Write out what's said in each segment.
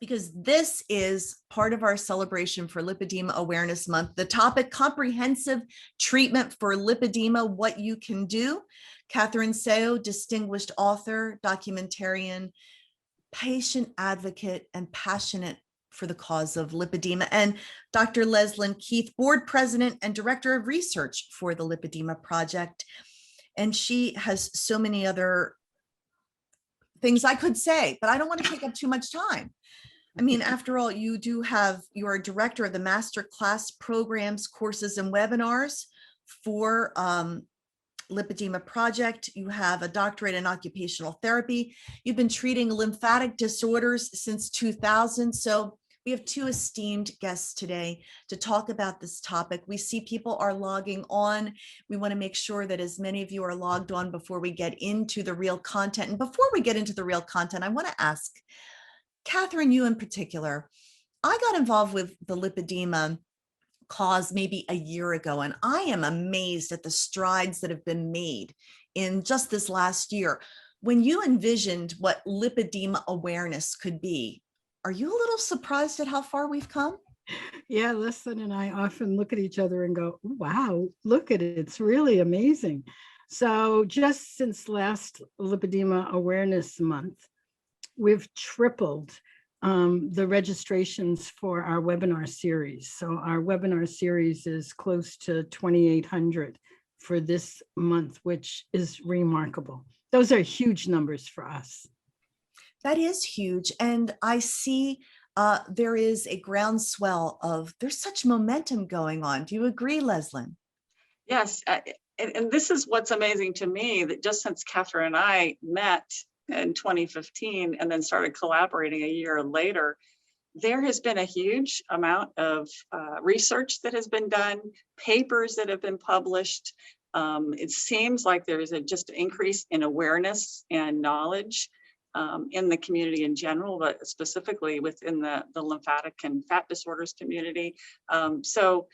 because this is part of our celebration for Lipedema Awareness Month. The topic, comprehensive treatment for lipedema, what you can do. Catherine Seo, distinguished author, documentarian, patient advocate, and passionate for the cause of lipedema. And Dr. Leslyn Keith, board president and director of research for the Lipedema Project. And she has so many other things I could say, but I don't want to take up too much time. I mean, after all, you're a director of the master class programs, courses, and webinars for Lipedema Project. You have a doctorate in occupational therapy. You've been treating lymphatic disorders since 2000. So we have two esteemed guests today to talk about this topic. We see people are logging on. We want to make sure that as many of you are logged on before we get into the real content. And before we get into the real content, I want to ask Catherine, you in particular. I got involved with the lipedema cause maybe a year ago, and I am amazed at the strides that have been made in just this last year. When you envisioned what lipedema awareness could be, are you a little surprised at how far we've come? Yeah, Leslie and I often look at each other and go, wow, look at it. It's really amazing. So just since last Lipedema Awareness Month, we've tripled the registrations for our webinar series. So our webinar series is close to 2,800 for this month, which is remarkable. Those are huge numbers for us. That is huge. And I see there is a groundswell of, there's such momentum going on. Do you agree, Leslyn? Yes. And this is what's amazing to me, that just since Catherine and I met in 2015 and then started collaborating a year later, there has been a huge amount of research that has been done, papers that have been published. It seems like there is just an increase in awareness and knowledge in the community in general, but specifically within the lymphatic and fat disorders community. So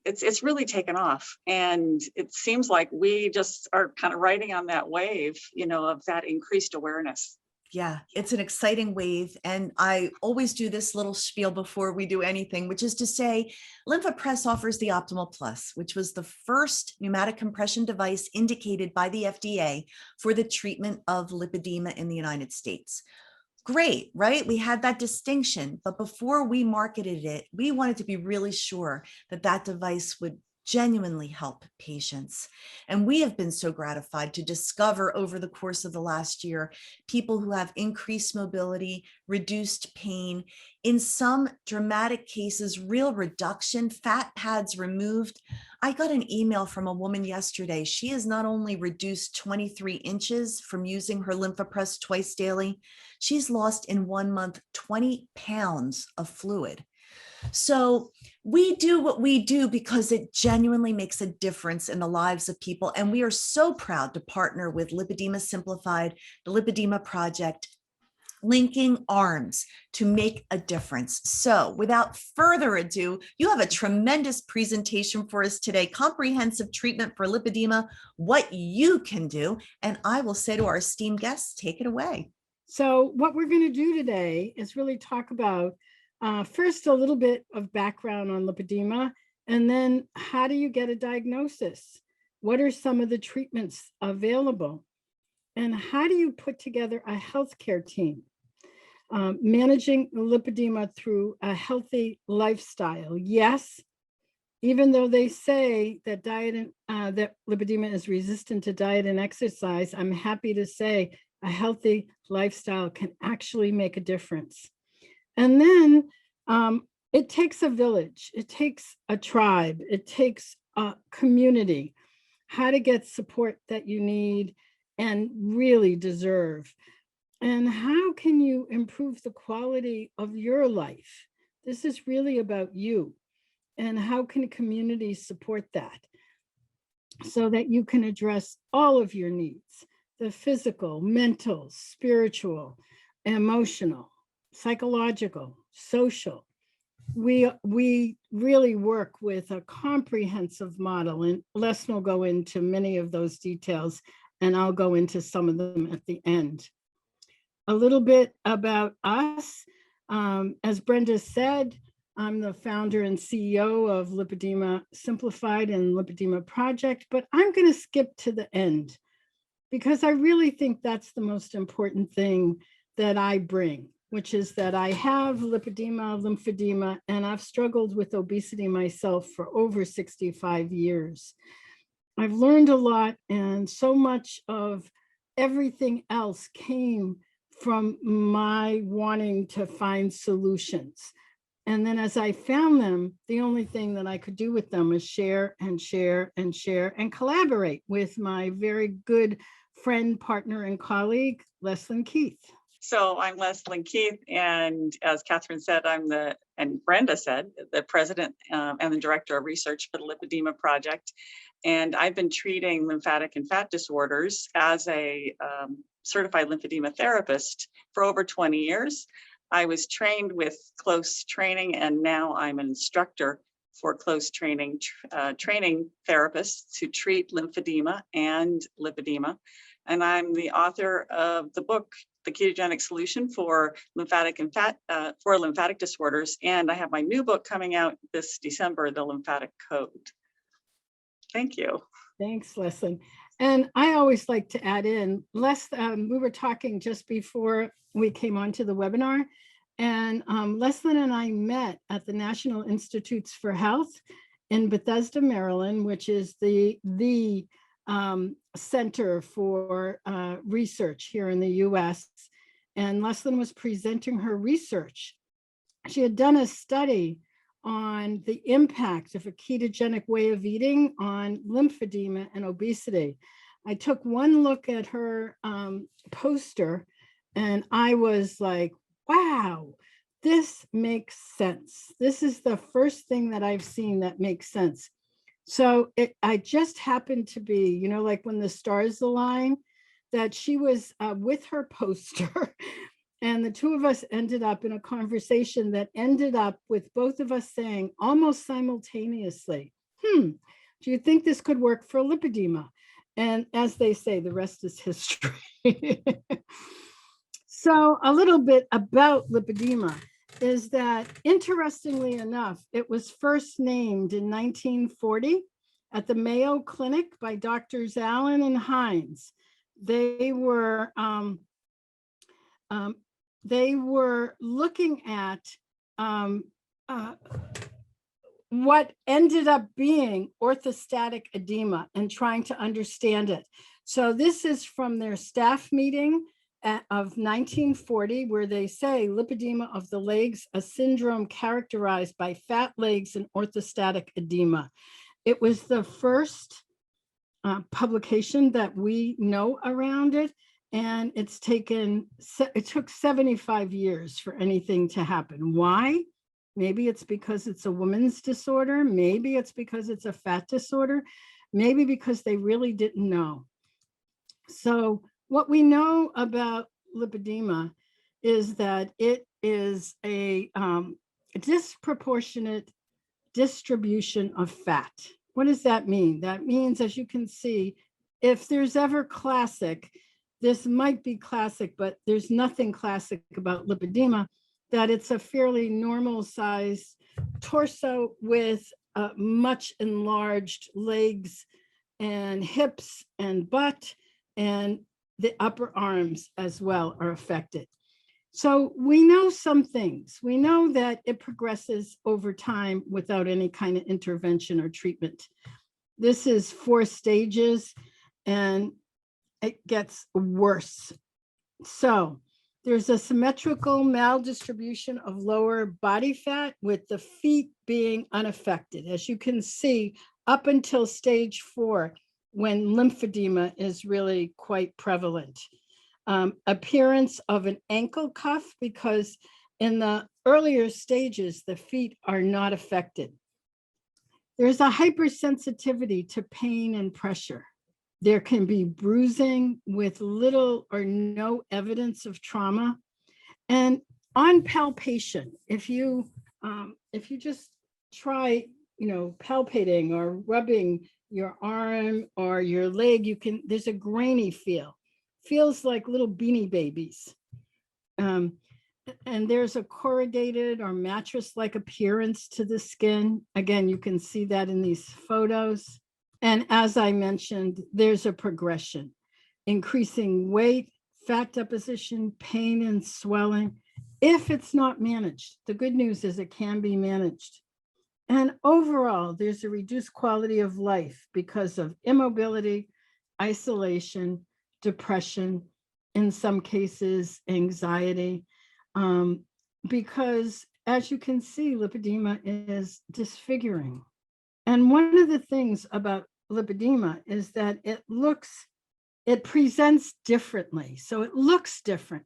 it's really taken off, and it seems like we just are kind of riding on that wave, of that increased awareness. Yeah, it's an exciting wave. And I always do this little spiel before we do anything, which is to say, LymphaPress offers the Optimal Plus, which was the first pneumatic compression device indicated by the FDA for the treatment of lipedema in the United States. Great, right? We had that distinction, but before we marketed it, we wanted to be really sure that that device would genuinely help patients. And we have been so gratified to discover over the course of the last year, people who have increased mobility, reduced pain, in some dramatic cases, real reduction, fat pads removed. I got an email from a woman yesterday. She has not only reduced 23 inches from using her LymphaPress twice daily, she's lost in 1 month 20 pounds of fluid. So we do what we do because it genuinely makes a difference in the lives of people. And we are so proud to partner with Lipedema Simplified, the Lipedema Project, linking arms to make a difference. So without further ado, you have a tremendous presentation for us today, comprehensive treatment for lipedema, what you can do. And I will say to our esteemed guests, take it away. So what we're going to do today is really talk about first, a little bit of background on lipedema, and then how do you get a diagnosis? What are some of the treatments available? And how do you put together a healthcare team? Managing lipedema through a healthy lifestyle. Yes, even though they say that that lipedema is resistant to diet and exercise, I'm happy to say a healthy lifestyle can actually make a difference. And then it takes a village, it takes a tribe, it takes a community, how to get support that you need and really deserve. And how can you improve the quality of your life? This is really about you. And how can communities support that so that you can address all of your needs, the physical, mental, spiritual, emotional, psychological, social. We really work with a comprehensive model, and Les will go into many of those details, and I'll go into some of them at the end. A little bit about us. As Brenda said, I'm the founder and CEO of Lipedema Simplified and Lipedema Project, but I'm going to skip to the end because I really think that's the most important thing that I bring, which is that I have lipedema, lymphedema, and I've struggled with obesity myself for over 65 years. I've learned a lot, and so much of everything else came from my wanting to find solutions. And then as I found them, the only thing that I could do with them is share and share and share and collaborate with my very good friend, partner, and colleague, Leslie Keith. So I'm Leslie Keith, and as Catherine said, and Brenda said, the president and the director of research for the Lipedema Project. And I've been treating lymphatic and fat disorders as a certified lymphedema therapist for over 20 years. I was trained with close training, and now I'm an instructor for close training therapists to treat lymphedema and lipedema. And I'm the author of the book, The Ketogenic Solution for Lymphatic and Fat for Lymphatic Disorders. And I have my new book coming out this December, The Lymphatic Code. Thank you. Thanks, Leslie. And I always like to add in, we were talking just before we came onto the webinar, and Leslie and I met at the National Institutes for Health in Bethesda, Maryland, which is the center for research here in the US. And Leslie was presenting her research. She had done a study on the impact of a ketogenic way of eating on lymphedema and obesity. I took one look at her poster and I was like, wow, this makes sense. This is the first thing that I've seen that makes sense. So I just happened to be, like when the stars align, that she was with her poster. And the two of us ended up in a conversation that ended up with both of us saying almost simultaneously, do you think this could work for lipedema? And as they say, the rest is history. So a little bit about lipedema is that, interestingly enough, it was first named in 1940 at the Mayo Clinic by Drs. Allen and Hines. They were looking at what ended up being orthostatic edema and trying to understand it. So this is from their staff meeting of 1940, where they say lipedema of the legs, a syndrome characterized by fat legs and orthostatic edema. It was the first publication that we know around it. And it took 75 years for anything to happen. Why? Maybe it's because it's a woman's disorder. Maybe it's because it's a fat disorder. Maybe because they really didn't know. So what we know about lipedema is that it is a disproportionate distribution of fat. What does that mean? That means, as you can see, if there's ever classic, this might be classic, but there's nothing classic about lipedema, that it's a fairly normal size torso with much enlarged legs and hips and butt, and the upper arms as well are affected. So we know some things. We know that it progresses over time without any kind of intervention or treatment. This is 4 stages, and it gets worse. So there's a symmetrical maldistribution of lower body fat, with the feet being unaffected. As you can see, up until stage 4, when lymphedema is really quite prevalent. Appearance of an ankle cuff, because in the earlier stages, the feet are not affected. There's a hypersensitivity to pain and pressure. There can be bruising with little or no evidence of trauma. And on palpation, if you just try, palpating or rubbing your arm or your leg, there's a grainy feel. Feels like little beanie babies. and there's a corrugated or mattress-like appearance to the skin. Again, you can see that in these photos. And as I mentioned, there's a progression, increasing weight, fat deposition, pain and swelling, if it's not managed. The good news is it can be managed. And overall, there's a reduced quality of life because of immobility, isolation, depression, in some cases, anxiety, because as you can see, lipedema is disfiguring. And one of the things about lipedema is that it presents differently. So it looks different.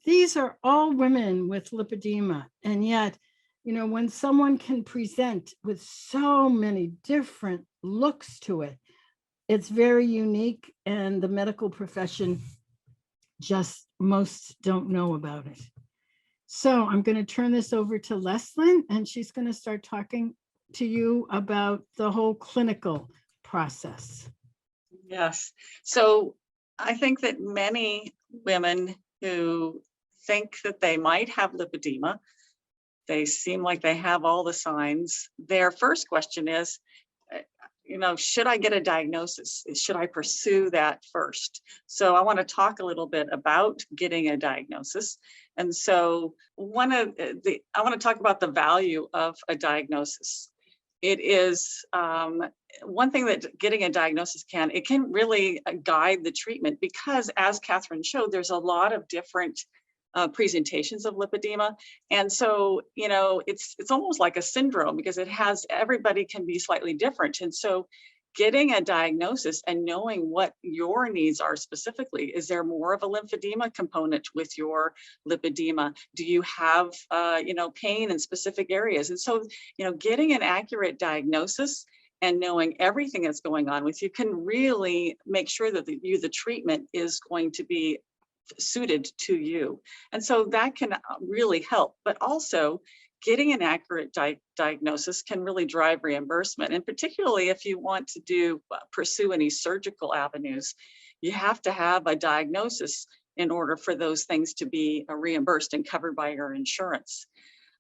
These are all women with lipedema. And yet, you know, when someone can present with so many different looks to it, it's very unique, and the medical profession just most don't know about it. So I'm going to turn this over to Leslyn, and she's going to start talking to you about the whole clinical process. Yes. So I think that many women who think that they might have lipedema, they seem like they have all the signs. Their first question is, you know, should I get a diagnosis? Should I pursue that first? So I want to talk a little bit about getting a diagnosis. And so I want to talk about the value of a diagnosis. It is one thing that getting a diagnosis can really guide the treatment, because as Catherine showed, there's a lot of different presentations of lipedema. And so, you know, it's almost like a syndrome, because everybody can be slightly different. And so getting a diagnosis and knowing what your needs are specifically, is there more of a lymphedema component with your lipedema? Do you have, you know, pain in specific areas? And so, you know, getting an accurate diagnosis and knowing everything that's going on with you can really make sure that the treatment is going to be suited to you. And so that can really help. But also, getting an accurate diagnosis can really drive reimbursement. And particularly if you want to pursue any surgical avenues, you have to have a diagnosis in order for those things to be reimbursed and covered by your insurance.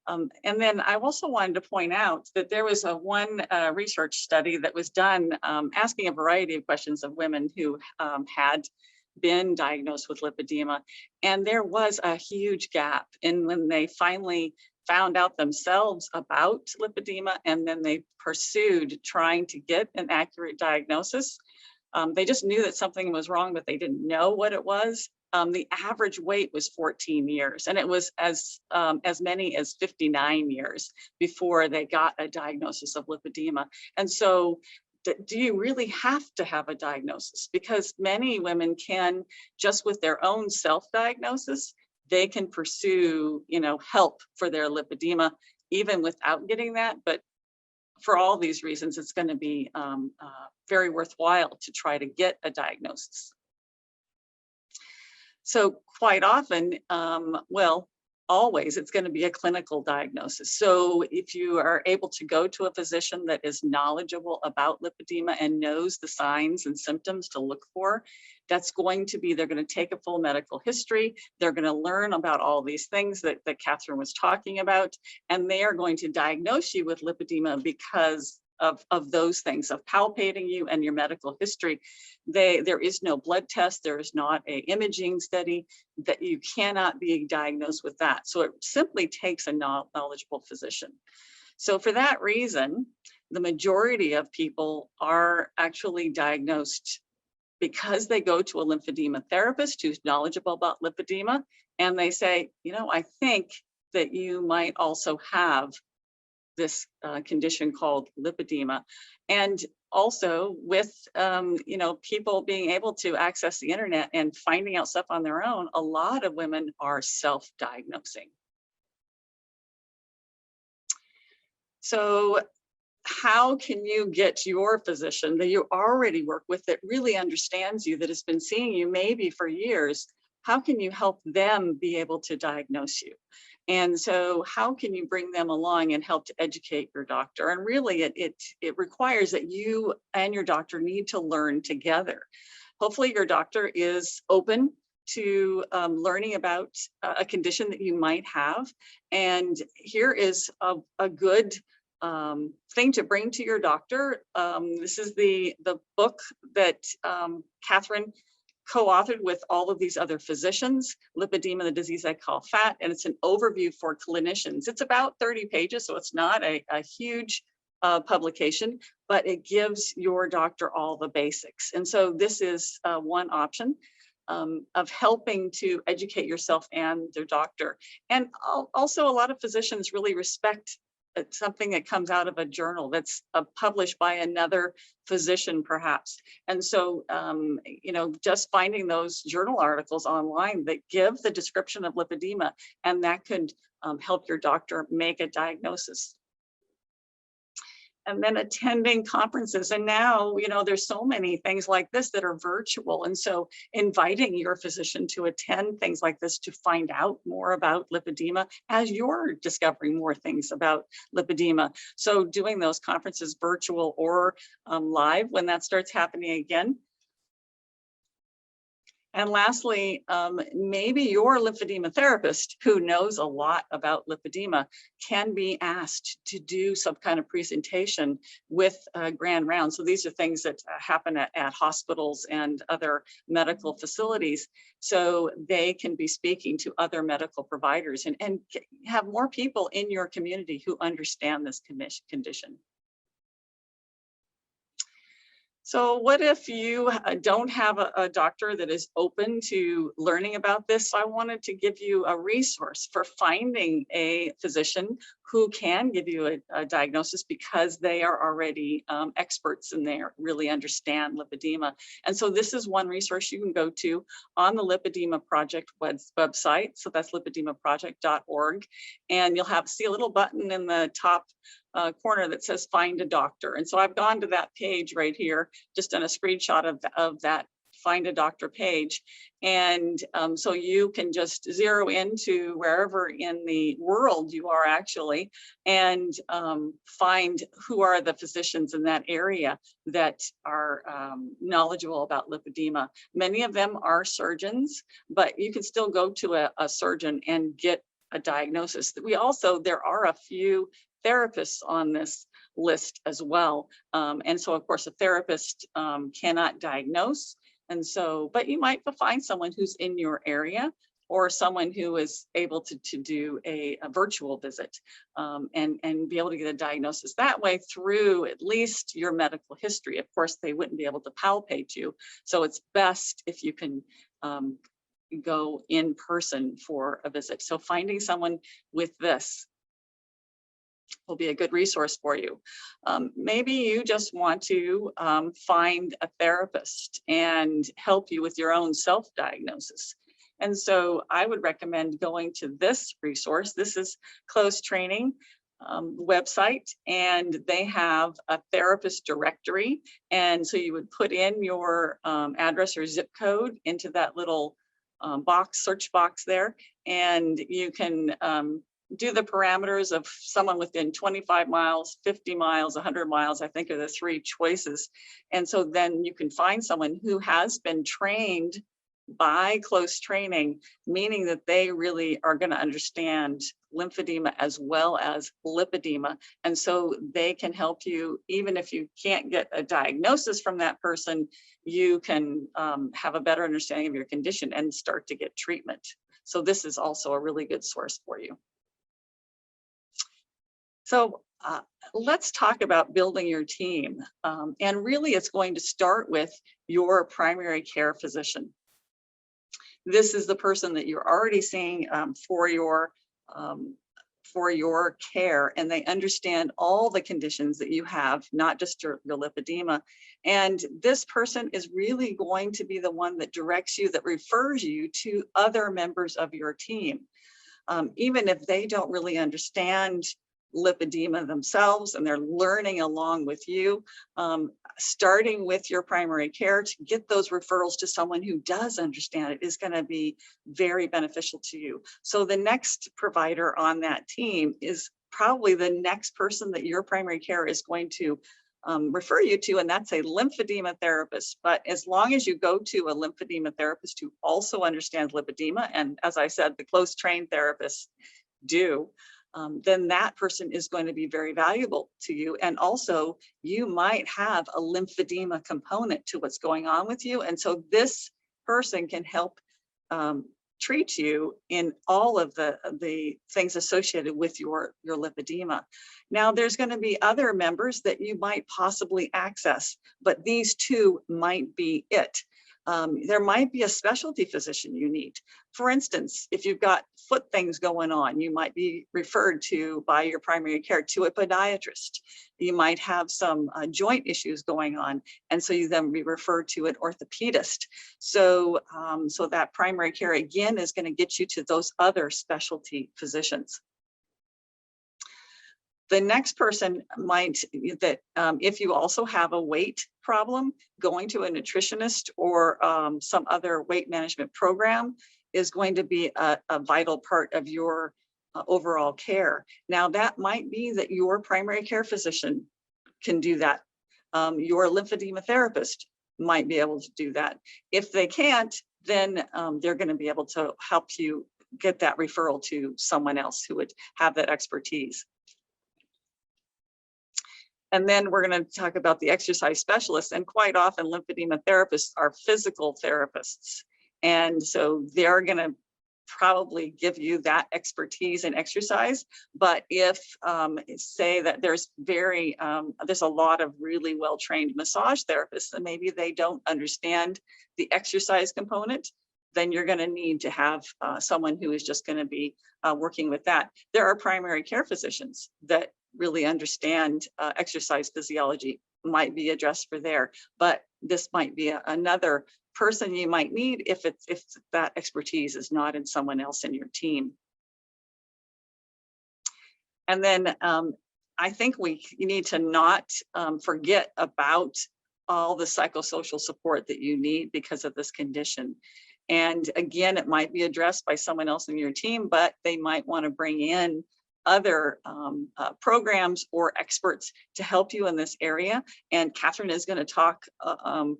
And then I also wanted to point out that there was one research study that was done asking a variety of questions of women who had been diagnosed with lipedema. And there was a huge gap in when they finally found out themselves about lipedema, and then they pursued trying to get an accurate diagnosis. They just knew that something was wrong, but they didn't know what it was. The average wait was 14 years, and it was as many as 59 years before they got a diagnosis of lipedema. And so do you really have to have a diagnosis? Because many women can, just with their own self-diagnosis, they can pursue, you know, help for their lipedema even without getting that. But for all these reasons, it's going to be very worthwhile to try to get a diagnosis. So quite often, always, it's going to be a clinical diagnosis. So if you are able to go to a physician that is knowledgeable about lipedema and knows the signs and symptoms to look for, they're going to take a full medical history. They're going to learn about all these things that Catherine was talking about, and they are going to diagnose you with lipedema because of those things, of palpating you and your medical history. There is no blood test, there is not an imaging study, that you cannot be diagnosed with that. So it simply takes a knowledgeable physician. So for that reason, the majority of people are actually diagnosed because they go to a lymphedema therapist who's knowledgeable about lipedema, and they say, you know, I think that you might also have this condition called lipedema. And also with, you know, people being able to access the internet and finding out stuff on their own, a lot of women are self-diagnosing. So how can you get your physician that you already work with, that really understands you, that has been seeing you maybe for years, how can you help them be able to diagnose you? And so how can you bring them along and help to educate your doctor? And really it requires that you and your doctor need to learn together. Hopefully your doctor is open to learning about a condition that you might have. And here is a good thing to bring to your doctor. This is the book that Catherine co-authored with all of these other physicians, Lipedema, the disease I call fat, and it's an overview for clinicians. It's about 30 pages, so it's not a huge publication, but it gives your doctor all the basics. And so this is one option of helping to educate yourself and their doctor. And also a lot of physicians really respect something that comes out of a journal that's published by another physician perhaps. And so, you know, just finding those journal articles online that give the description of lipedema, and that could help your doctor make a diagnosis. And then attending conferences. And now, you know, there's so many things like this that are virtual. And so inviting your physician to attend things like this to find out more about lipedema as you're discovering more things about lipedema. So doing those conferences virtual or live when that starts happening again. And lastly, maybe your lymphedema therapist who knows a lot about lipedema can be asked to do some kind of presentation with Grand Rounds. So these are things that happen at hospitals and other medical facilities. So they can be speaking to other medical providers and have more people in your community who understand this condition. So what if you don't have a doctor that is open to learning about this? So I wanted to give you a resource for finding a physician who can give you a diagnosis because they are already experts and they really understand lipedema. And so this is one resource you can go to on the Lipedema Project website. So that's lipedemaproject.org. And you'll see a little button in the top corner that says find a doctor. And so I've gone to that page right here, just done a screenshot of that find a doctor page. And so you can just zero into wherever in the world you are actually, and find who are the physicians in that area that are knowledgeable about lipedema. Many of them are surgeons, but you can still go to a surgeon and get a diagnosis. There are a few therapists on this list as well. And so of course a therapist cannot diagnose. And so, but you might find someone who's in your area or someone who is able to do a virtual visit and be able to get a diagnosis that way through at least your medical history. Of course, they wouldn't be able to palpate you. So it's best if you can go in person for a visit. So finding someone with this will be a good resource for you. Maybe you just want to find a therapist and help you with your own self-diagnosis. And so I would recommend going to this resource. This is Close Training website, and they have a therapist directory. And so you would put in your address or zip code into that little search box there, and you can do the parameters of someone within 25 miles, 50 miles, 100 miles, I think are the three choices. And so then you can find someone who has been trained by Close Training, meaning that they really are going to understand lymphedema as well as lipedema. And so they can help you, even if you can't get a diagnosis from that person, you can have a better understanding of your condition and start to get treatment. So this is also a really good source for you. So let's talk about building your team. And really it's going to start with your primary care physician. This is the person that you're already seeing for your care, and they understand all the conditions that you have, not just your lipedema. And this person is really going to be the one that directs you, that refers you to other members of your team. Even if they don't really understand lipedema themselves and they're learning along with you, starting with your primary care to get those referrals to someone who does understand it is going to be very beneficial to you. So the next provider on that team is probably the next person that your primary care is going to refer you to, and that's a lymphedema therapist. But as long as you go to a lymphedema therapist who also understands lipedema, and as I said, the close trained therapists do, then that person is going to be very valuable to you. And also, you might have a lymphedema component to what's going on with you. And so this person can help treat you in all of the things associated with your lipedema. Now, there's going to be other members that you might possibly access, but these two might be it. There might be a specialty physician you need. For instance, if you've got foot things going on, you might be referred to by your primary care to a podiatrist. You might have some joint issues going on, and so you then be referred to an orthopedist. So, so that primary care again is going to get you to those other specialty physicians. The next person might, if you also have a weight problem, going to a nutritionist or some other weight management program is going to be a vital part of your overall care. Now, that might be that your primary care physician can do that. Your lymphedema therapist might be able to do that. If they can't, then they're going to be able to help you get that referral to someone else who would have that expertise. And then we're going to talk about the exercise specialists, and quite often lymphedema therapists are physical therapists. And so they're going to probably give you that expertise in exercise. But if say that there's there's a lot of really well-trained massage therapists, and maybe they don't understand the exercise component, then you're going to need to have someone who is just going to be working with that. There are primary care physicians that really understand exercise physiology, might be addressed for there, but this might be another person you might need if that expertise is not in someone else in your team. And then I think you need to not forget about all the psychosocial support that you need because of this condition. And again, it might be addressed by someone else in your team, but they might want to bring in other programs or experts to help you in this area. And Catherine is going to talk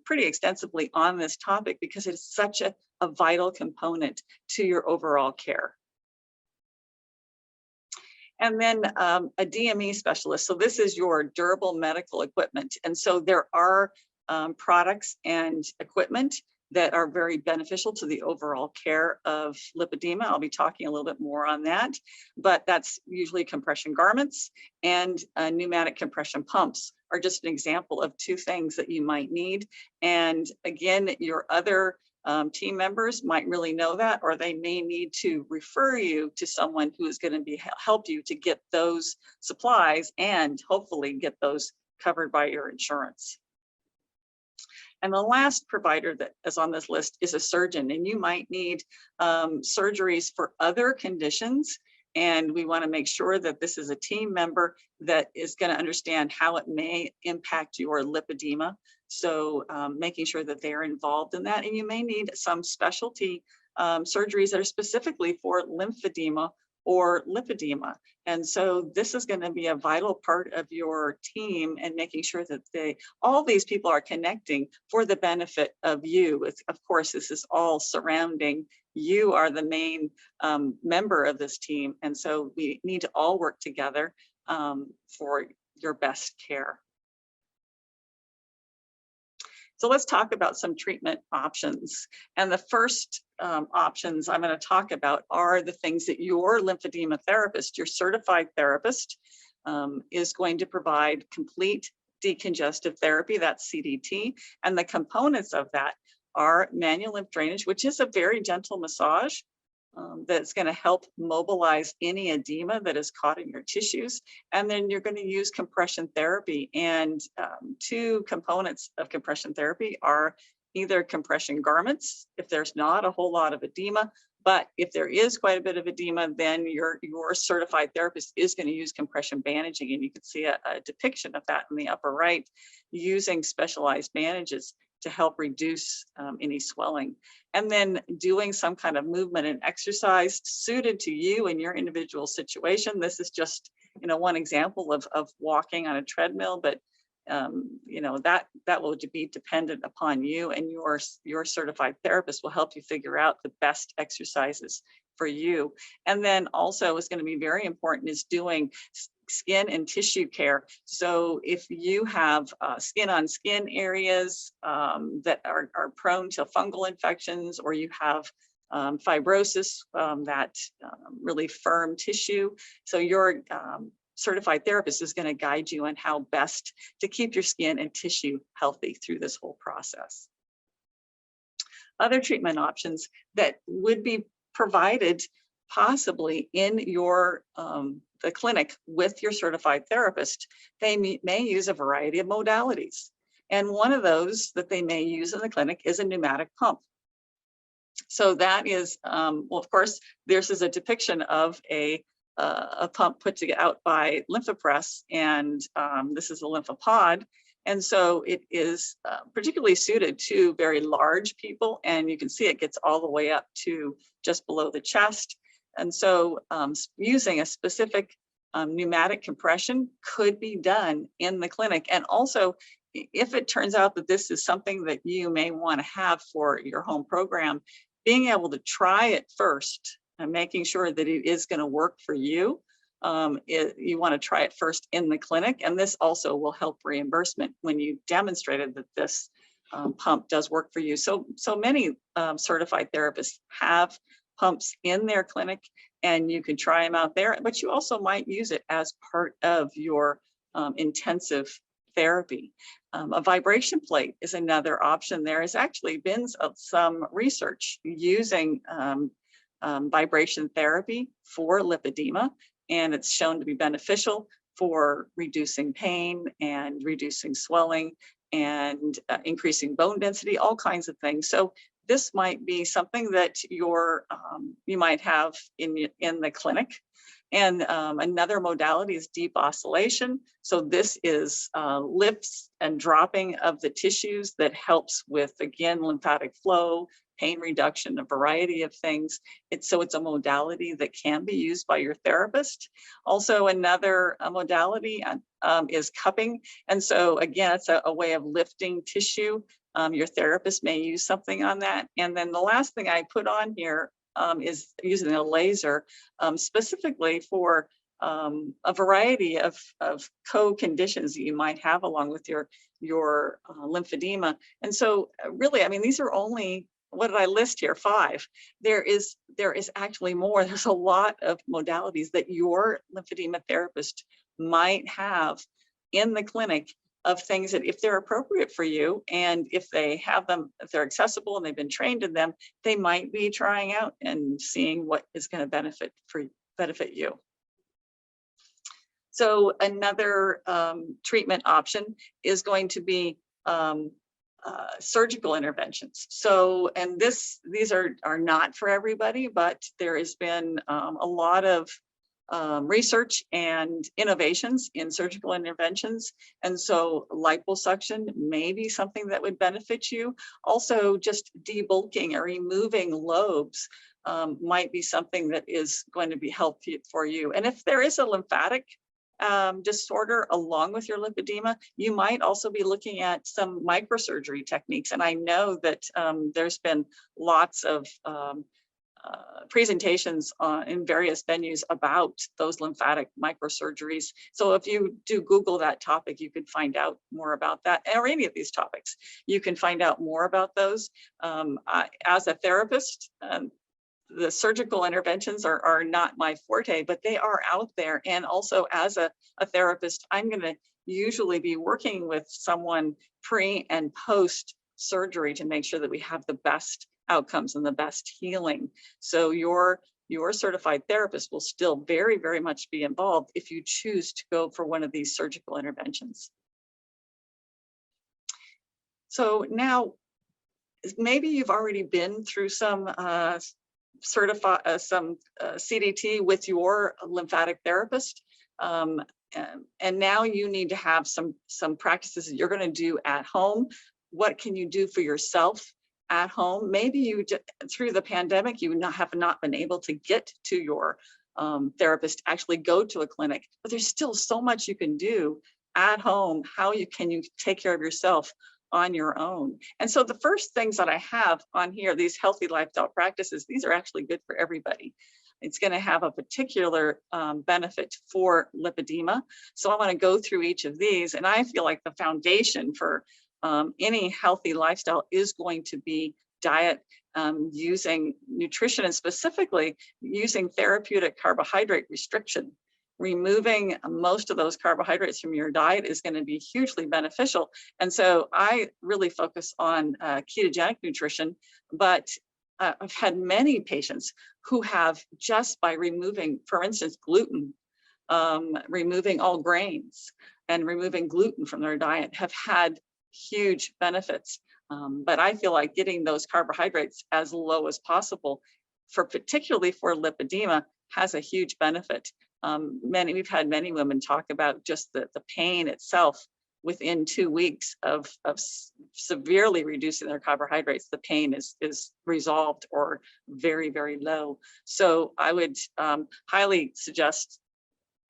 pretty extensively on this topic because it is such a vital component to your overall care. And then a DME specialist. So this is your durable medical equipment. And so there are products and equipment that are very beneficial to the overall care of lipedema. I'll be talking a little bit more on that, but that's usually compression garments and pneumatic compression pumps are just an example of two things that you might need. And again, your other team members might really know that, or they may need to refer you to someone who is going to help you to get those supplies and hopefully get those covered by your insurance. And the last provider that is on this list is a surgeon, and you might need surgeries for other conditions. And we want to make sure that this is a team member that is going to understand how it may impact your lipedema. So making sure that they're involved in that. And you may need some specialty surgeries that are specifically for lymphedema or lipedema. And so this is going to be a vital part of your team and making sure that all these people are connecting for the benefit of you. Of course, this is all surrounding you are the main member of this team. And so we need to all work together for your best care. So let's talk about some treatment options. And the first options I'm going to talk about are the things that your lymphedema therapist, your certified therapist, is going to provide complete decongestive therapy, that's CDT. And the components of that are manual lymph drainage, which is a very gentle massage that's going to help mobilize any edema that is caught in your tissues. And then you're going to use compression therapy. And two components of compression therapy are either compression garments, if there's not a whole lot of edema, but if there is quite a bit of edema, then your certified therapist is going to use compression bandaging. And you can see a depiction of that in the upper right, using specialized bandages to help reduce any swelling. And then doing some kind of movement and exercise suited to you and your individual situation. This is just one example of walking on a treadmill, but you know, that will be dependent upon you, and your certified therapist will help you figure out the best exercises for you. And then also is going to be very important is doing skin and tissue care. So if you have skin on skin areas that are prone to fungal infections, or you have fibrosis, that really firm tissue, so your certified therapist is going to guide you on how best to keep your skin and tissue healthy through this whole process. Other treatment options that would be provided possibly in your the clinic with your certified therapist, they may use a variety of modalities. And one of those that they may use in the clinic is a pneumatic pump. So that is, well, of course, this is a depiction of a pump put out by Lymphopress, and this is a lymphopod. And so it is particularly suited to very large people, and you can see it gets all the way up to just below the chest. And so using a specific pneumatic compression could be done in the clinic. And also, if it turns out that this is something that you may want to have for your home program, being able to try it first and making sure that it is going to work for you. You want to try it first in the clinic, and this also will help reimbursement when you demonstrated that this pump does work for you. So many certified therapists have pumps in their clinic, and you can try them out there, but you also might use it as part of your intensive therapy. A vibration plate is another option. There has actually been some research using vibration therapy for lipedema, and it's shown to be beneficial for reducing pain and reducing swelling and increasing bone density, all kinds of things. So this might be something that you might have in the clinic. And another modality is deep oscillation. So this is lifts and dropping of the tissues that helps with, again, lymphatic flow, pain reduction, a variety of things. It's a modality that can be used by your therapist. Also, another modality is cupping. And so again, it's a way of lifting tissue. Your therapist may use something on that. And then the last thing I put on here is using a laser specifically for a variety of co-conditions that you might have along with your lymphedema. And so really, I mean, these are only, what did I list here? 5. There is actually more. There's a lot of modalities that your lymphedema therapist might have in the clinic, of things that, if they're appropriate for you, and if they have them, if they're accessible and they've been trained in them, they might be trying out and seeing what is going to benefit you. So another treatment option is going to be surgical interventions. So, and these are not for everybody, but there has been a lot of research and innovations in surgical interventions. And so liposuction may be something that would benefit you. Also, just debulking or removing lobes might be something that is going to be helpful for you. And if there is a lymphatic disorder along with your lipedema, you might also be looking at some microsurgery techniques. And I know that there's been lots of presentations in various venues about those lymphatic microsurgeries. So if you do Google that topic, you can find out more about that, or any of these topics. You can find out more about those. As a therapist, the surgical interventions are not my forte, but they are out there. And also as a therapist, I'm going to usually be working with someone pre and post surgery to make sure that we have the best outcomes and the best healing. So your certified therapist will still very, very much be involved if you choose to go for one of these surgical interventions. So now, maybe you've already been through some CDT with your lymphatic therapist, and now you need to have some practices that you're going to do at home. What can you do for yourself at home? Maybe you through the pandemic you have not been able to get to your therapist, actually go to a clinic, but there's still so much you can do at home, how can you take care of yourself on your own. And so the first things that I have on here, these healthy lifestyle practices, these are actually good for everybody. It's going to have a particular benefit for lipedema. So I want to go through each of these. And I feel like the foundation for any healthy lifestyle is going to be diet, using nutrition, and specifically using therapeutic carbohydrate restriction. Removing most of those carbohydrates from your diet is going to be hugely beneficial. And so I really focus on ketogenic nutrition, but I've had many patients who have, just by removing, for instance, gluten, removing all grains and removing gluten from their diet, have had huge benefits. But I feel like getting those carbohydrates as low as possible, particularly for lipedema, has a huge benefit. We've had many women talk about just the pain itself. Within 2 weeks of severely reducing their carbohydrates, the pain is resolved or very, very low. So I would highly suggest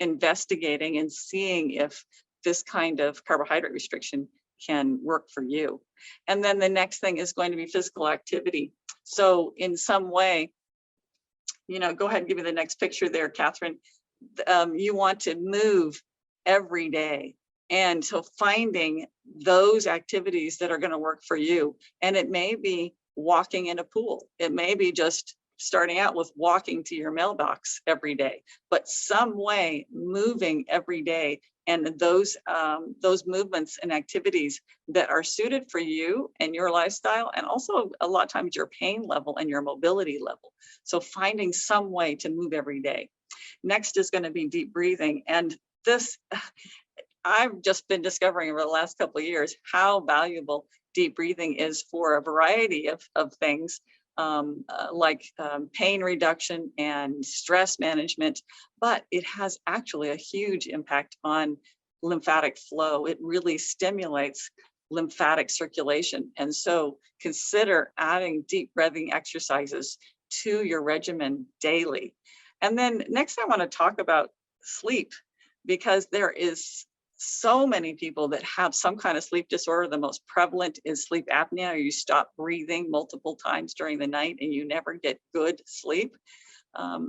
investigating and seeing if this kind of carbohydrate restriction can work for you. And then the next thing is going to be physical activity. So in some way, go ahead and give me the next picture there, Catherine. You want to move every day. And so finding those activities that are going to work for you. And it may be walking in a pool. It may be just starting out with walking to your mailbox every day, but some way moving every day. And those movements and activities that are suited for you and your lifestyle, and also a lot of times your pain level and your mobility level. So finding some way to move every day. Next is going to be deep breathing. And this, I've just been discovering over the last couple of years how valuable deep breathing is for a variety of things, like pain reduction and stress management, but it has actually a huge impact on lymphatic flow. It really stimulates lymphatic circulation. And so consider adding deep breathing exercises to your regimen daily. And then next I want to talk about sleep, because there is so many people that have some kind of sleep disorder. The most prevalent is sleep apnea, or you stop breathing multiple times during the night and you never get good sleep.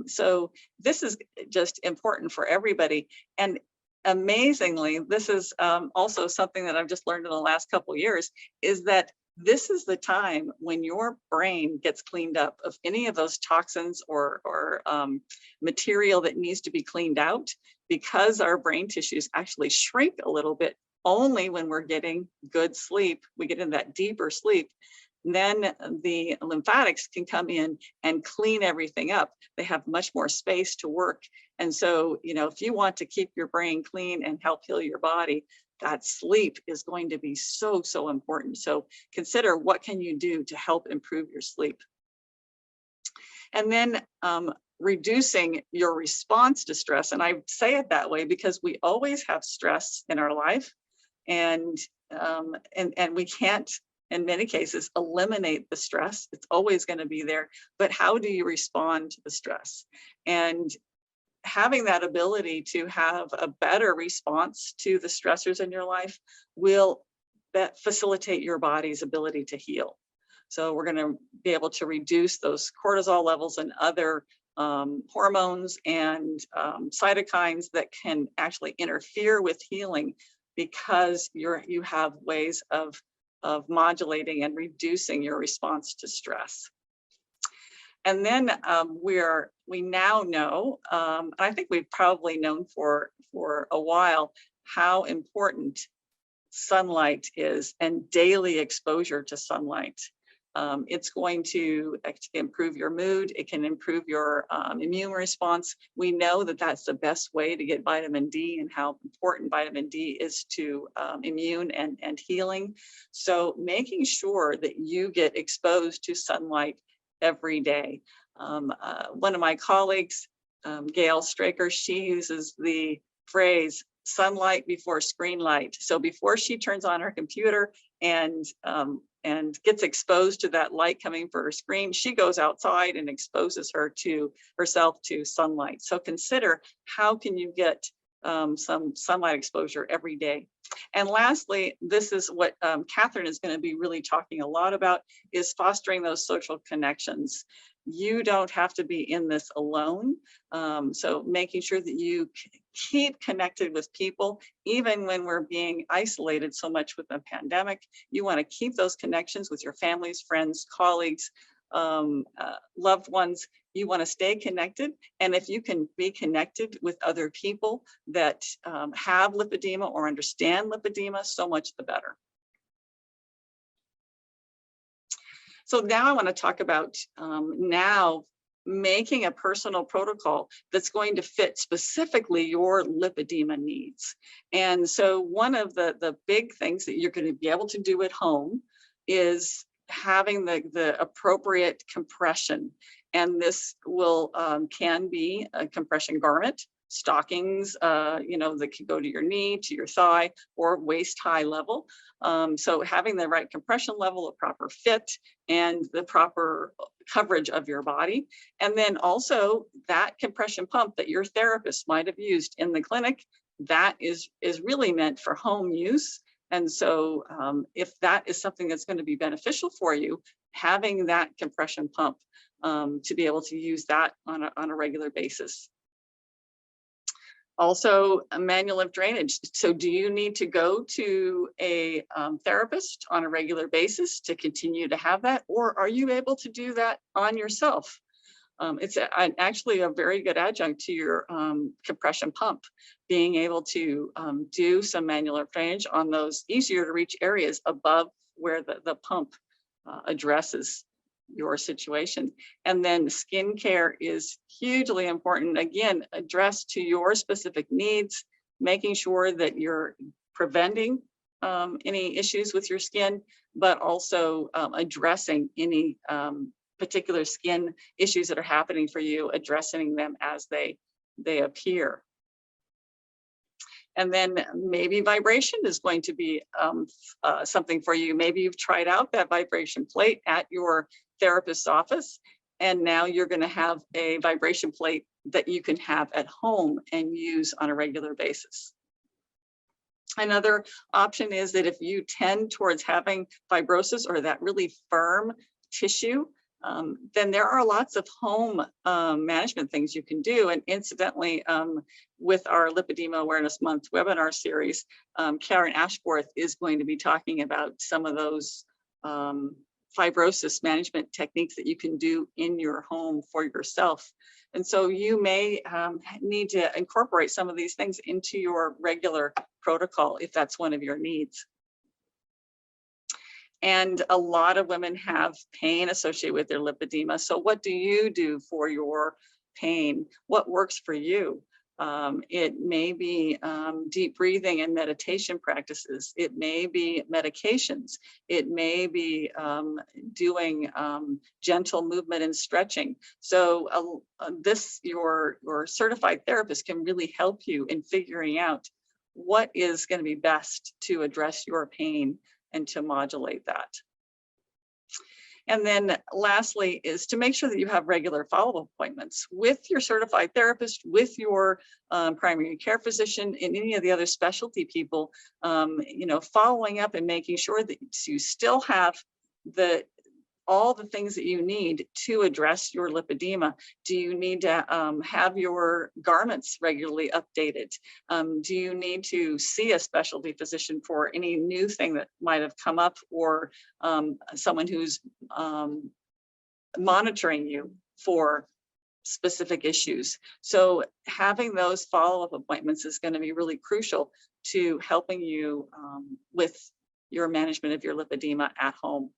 So this is just important for everybody. And amazingly, this is also something that I've just learned in the last couple of years, is that this is the time when your brain gets cleaned up of any of those toxins or material that needs to be cleaned out, because our brain tissues actually shrink a little bit only when we're getting good sleep. We get in that deeper sleep. Then the lymphatics can come in and clean everything up. They have much more space to work. And so, if you want to keep your brain clean and help heal your body, that sleep is going to be so, so important. So consider, what can you do to help improve your sleep? And then reducing your response to stress. And I say it that way because we always have stress in our life, and we can't, in many cases, eliminate the stress. It's always going to be there. But how do you respond to the stress? And having that ability to have a better response to the stressors in your life will facilitate your body's ability to heal. So we're going to be able to reduce those cortisol levels and other hormones and cytokines that can actually interfere with healing, because you have ways of modulating and reducing your response to stress. And then we now know, I think we've probably known for a while, how important sunlight is, and daily exposure to sunlight. It's going to improve your mood. It can improve your immune response. We know that that's the best way to get vitamin D, and how important vitamin D is to immune and healing. So making sure that you get exposed to sunlight every day. One of my colleagues, Gail Straker, she uses the phrase sunlight before screen light. So before she turns on her computer and gets exposed to that light coming from her screen, she goes outside and exposes herself to sunlight. So consider, how can you get some sunlight exposure every day. And lastly, this is what Catherine is going to be really talking a lot about, is fostering those social connections. You don't have to be in this alone. So making sure that you keep connected with people, even when we're being isolated so much with the pandemic. You want to keep those connections with your families, friends, colleagues, loved ones. You want to stay connected. And if you can be connected with other people that have lipedema or understand lipedema, so much the better. So now I want to talk about now making a personal protocol that's going to fit specifically your lipedema needs. And so one of the big things that you're going to be able to do at home is having the appropriate compression. And this will can be a compression garment, stockings, that can go to your knee, to your thigh, or waist high level. So having the right compression level, a proper fit, and the proper coverage of your body. And then also that compression pump that your therapist might have used in the clinic, that is really meant for home use. And so if that is something that's going to be beneficial for you, having that compression pump to be able to use that on a regular basis. Also, a manual lymph drainage. So do you need to go to a therapist on a regular basis to continue to have that? Or are you able to do that on yourself? It's actually a very good adjunct to your compression pump, being able to do some manual lymph drainage on those easier to reach areas above where the pump addresses your situation. And then skincare is hugely important. Again, addressed to your specific needs, making sure that you're preventing any issues with your skin, but also addressing any particular skin issues that are happening for you, addressing them as they appear. And then maybe vibration is going to be something for you. Maybe you've tried out that vibration plate at your therapist's office, and now you're going to have a vibration plate that you can have at home and use on a regular basis. Another option is that if you tend towards having fibrosis or that really firm tissue, then there are lots of home management things you can do. And incidentally, with our Lipedema Awareness Month webinar series, Karen Ashworth is going to be talking about some of those fibrosis management techniques that you can do in your home for yourself. And so you may need to incorporate some of these things into your regular protocol if that's one of your needs. And a lot of women have pain associated with their lipedema. So what do you do for your pain? What works for you? It may be deep breathing and meditation practices. It may be medications. It may be doing gentle movement and stretching. So your certified therapist can really help you in figuring out what is going to be best to address your pain and to modulate that. And then lastly is to make sure that you have regular follow-up appointments with your certified therapist, with your primary care physician, and any of the other specialty people, following up and making sure that you still have all the things that you need to address your lipedema. Do you need to have your garments regularly updated? Do you need to see a specialty physician for any new thing that might have come up, or someone who's monitoring you for specific issues? So having those follow-up appointments is going to be really crucial to helping you with your management of your lipedema at home.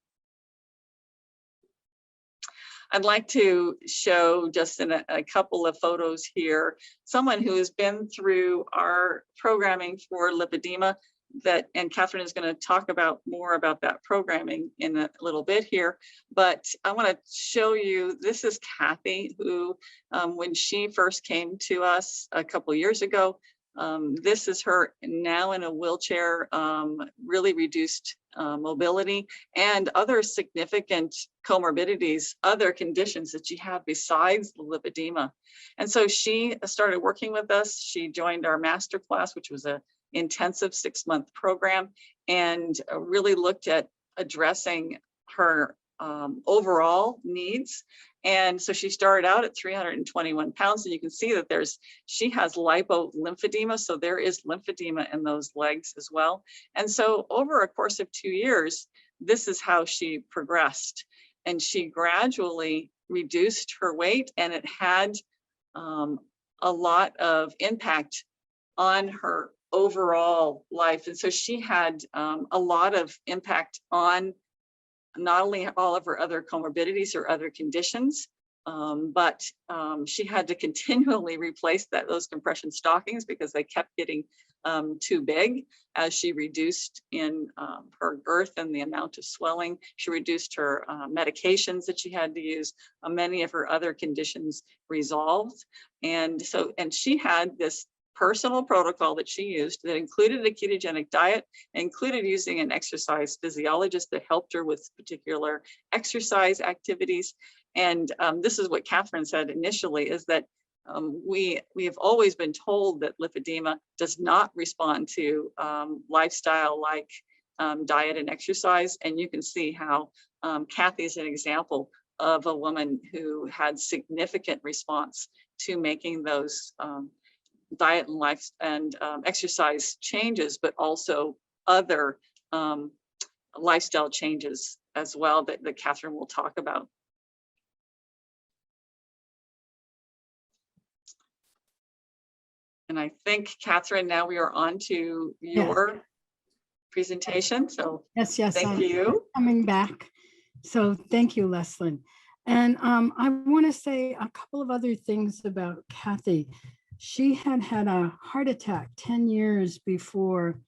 I'd like to show just in a couple of photos here, someone who has been through our programming for lipedema, and Catherine is going to talk more about that programming in a little bit here. But I want to show you, this is Kathy, who when she first came to us a couple years ago, This is her now in a wheelchair, really reduced mobility, and other significant comorbidities, other conditions that she had besides the lipedema. And so she started working with us. She joined our master class, which was an intensive 6-month program, and really looked at addressing her overall needs. And so she started out at 321 pounds, and you can see that she has lymphedema. So there is lymphedema in those legs as well. And so over a course of 2 years, this is how she progressed. And she gradually reduced her weight, and it had a lot of impact on her overall life. And so she had a lot of impact on not only all of her other comorbidities or other conditions, but she had to continually replace those compression stockings because they kept getting too big as she reduced in her girth and the amount of swelling. She reduced her medications that she had to use. Many of her other conditions resolved. And she had this personal protocol that she used that included a ketogenic diet, included using an exercise physiologist that helped her with particular exercise activities. And this is what Catherine said initially, is that we have always been told that lipedema does not respond to lifestyle like diet and exercise. And you can see how Kathy is an example of a woman who had significant response to making those diet and life and exercise changes, but also other lifestyle changes as well that Catherine will talk about. And I think, Catherine, now we are on to your presentation. So yes, thank you. Coming back. So thank you, Leslyn. And I want to say a couple of other things about Kathy. She had a heart attack 10 years before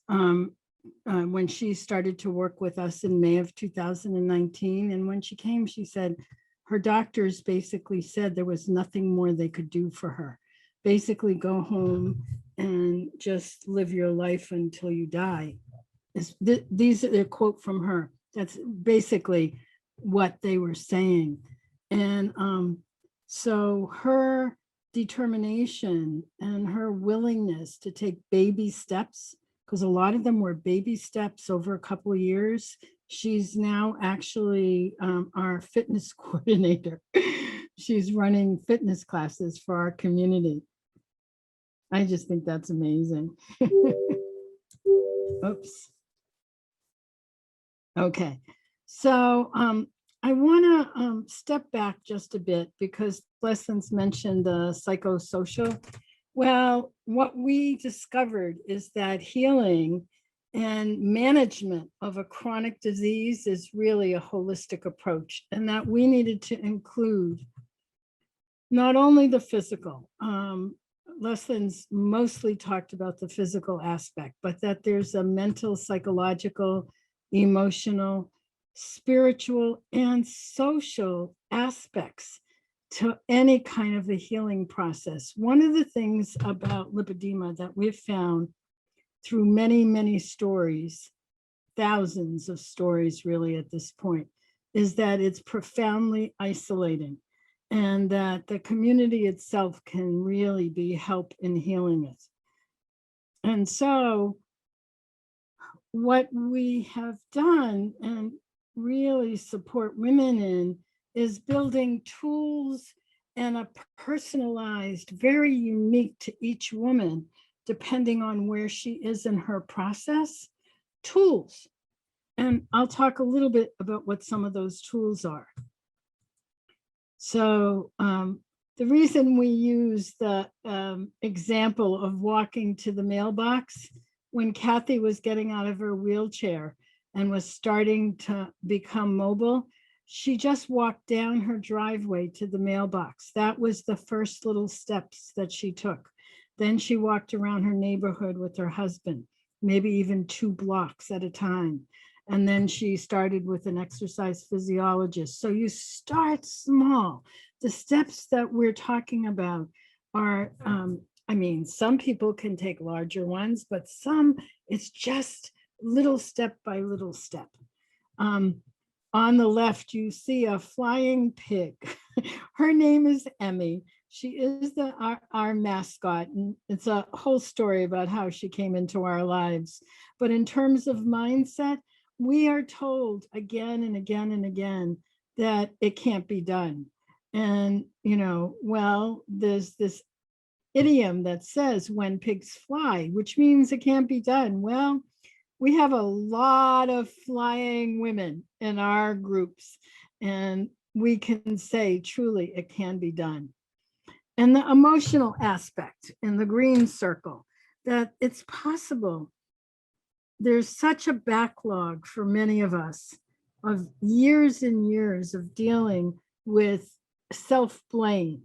when she started to work with us in May of 2019. And when she came, she said her doctors basically said there was nothing more they could do for her. Basically go home and just live your life until you die. These are a quote from her. That's basically what they were saying. And so her determination and her willingness to take baby steps, because a lot of them were baby steps over a couple of years. She's now actually our fitness coordinator. She's running fitness classes for our community. I just think that's amazing. Oops. Okay, so I want to step back just a bit because Leslyn's mentioned the psychosocial. Well, what we discovered is that healing and management of a chronic disease is really a holistic approach, and that we needed to include not only the physical. Leslyn's mostly talked about the physical aspect, but that there's a mental, psychological, emotional, spiritual, and social aspects to any kind of a healing process. One of the things about lipedema that we've found through many, many stories, thousands of stories really at this point, is that it's profoundly isolating, and that the community itself can really be help in healing it. And so what we have done and really support women in is building tools and a personalized, very unique to each woman, depending on where she is in her process, tools. And I'll talk a little bit about what some of those tools are. So the reason we use the example of walking to the mailbox, when Kathy was getting out of her wheelchair and was starting to become mobile, she just walked down her driveway to the mailbox. That was the first little steps that she took. Then she walked around her neighborhood with her husband, maybe even 2 blocks at a time. And then she started with an exercise physiologist. So you start small. The steps that we're talking about are I mean, some people can take larger ones, but some it's just little step by little step. On the left, you see a flying pig. Her name is Emmy. She is our mascot, and it's a whole story about how she came into our lives. But in terms of mindset, we are told again and again and again that it can't be done. And, well, there's this idiom that says when pigs fly, which means it can't be done. Well, we have a lot of flying women in our groups, and we can say truly it can be done. And the emotional aspect in the green circle, that it's possible. There's such a backlog for many of us of years and years of dealing with self-blame.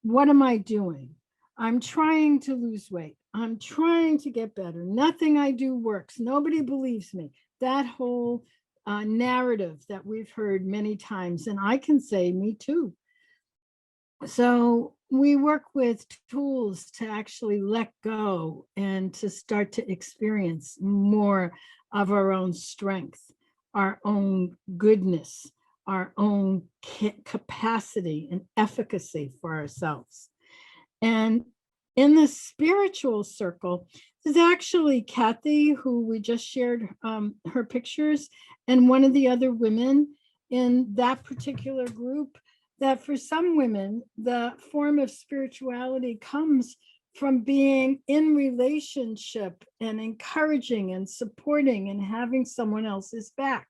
What am I doing? I'm trying to lose weight. I'm trying to get better. Nothing I do works. Nobody believes me. That whole narrative that we've heard many times, and I can say me too. So we work with tools to actually let go and to start to experience more of our own strength, our own goodness, our own capacity and efficacy for ourselves. And in the spiritual circle, there's actually Kathy, who we just shared her pictures, and one of the other women in that particular group, that for some women, the form of spirituality comes from being in relationship and encouraging and supporting and having someone else's back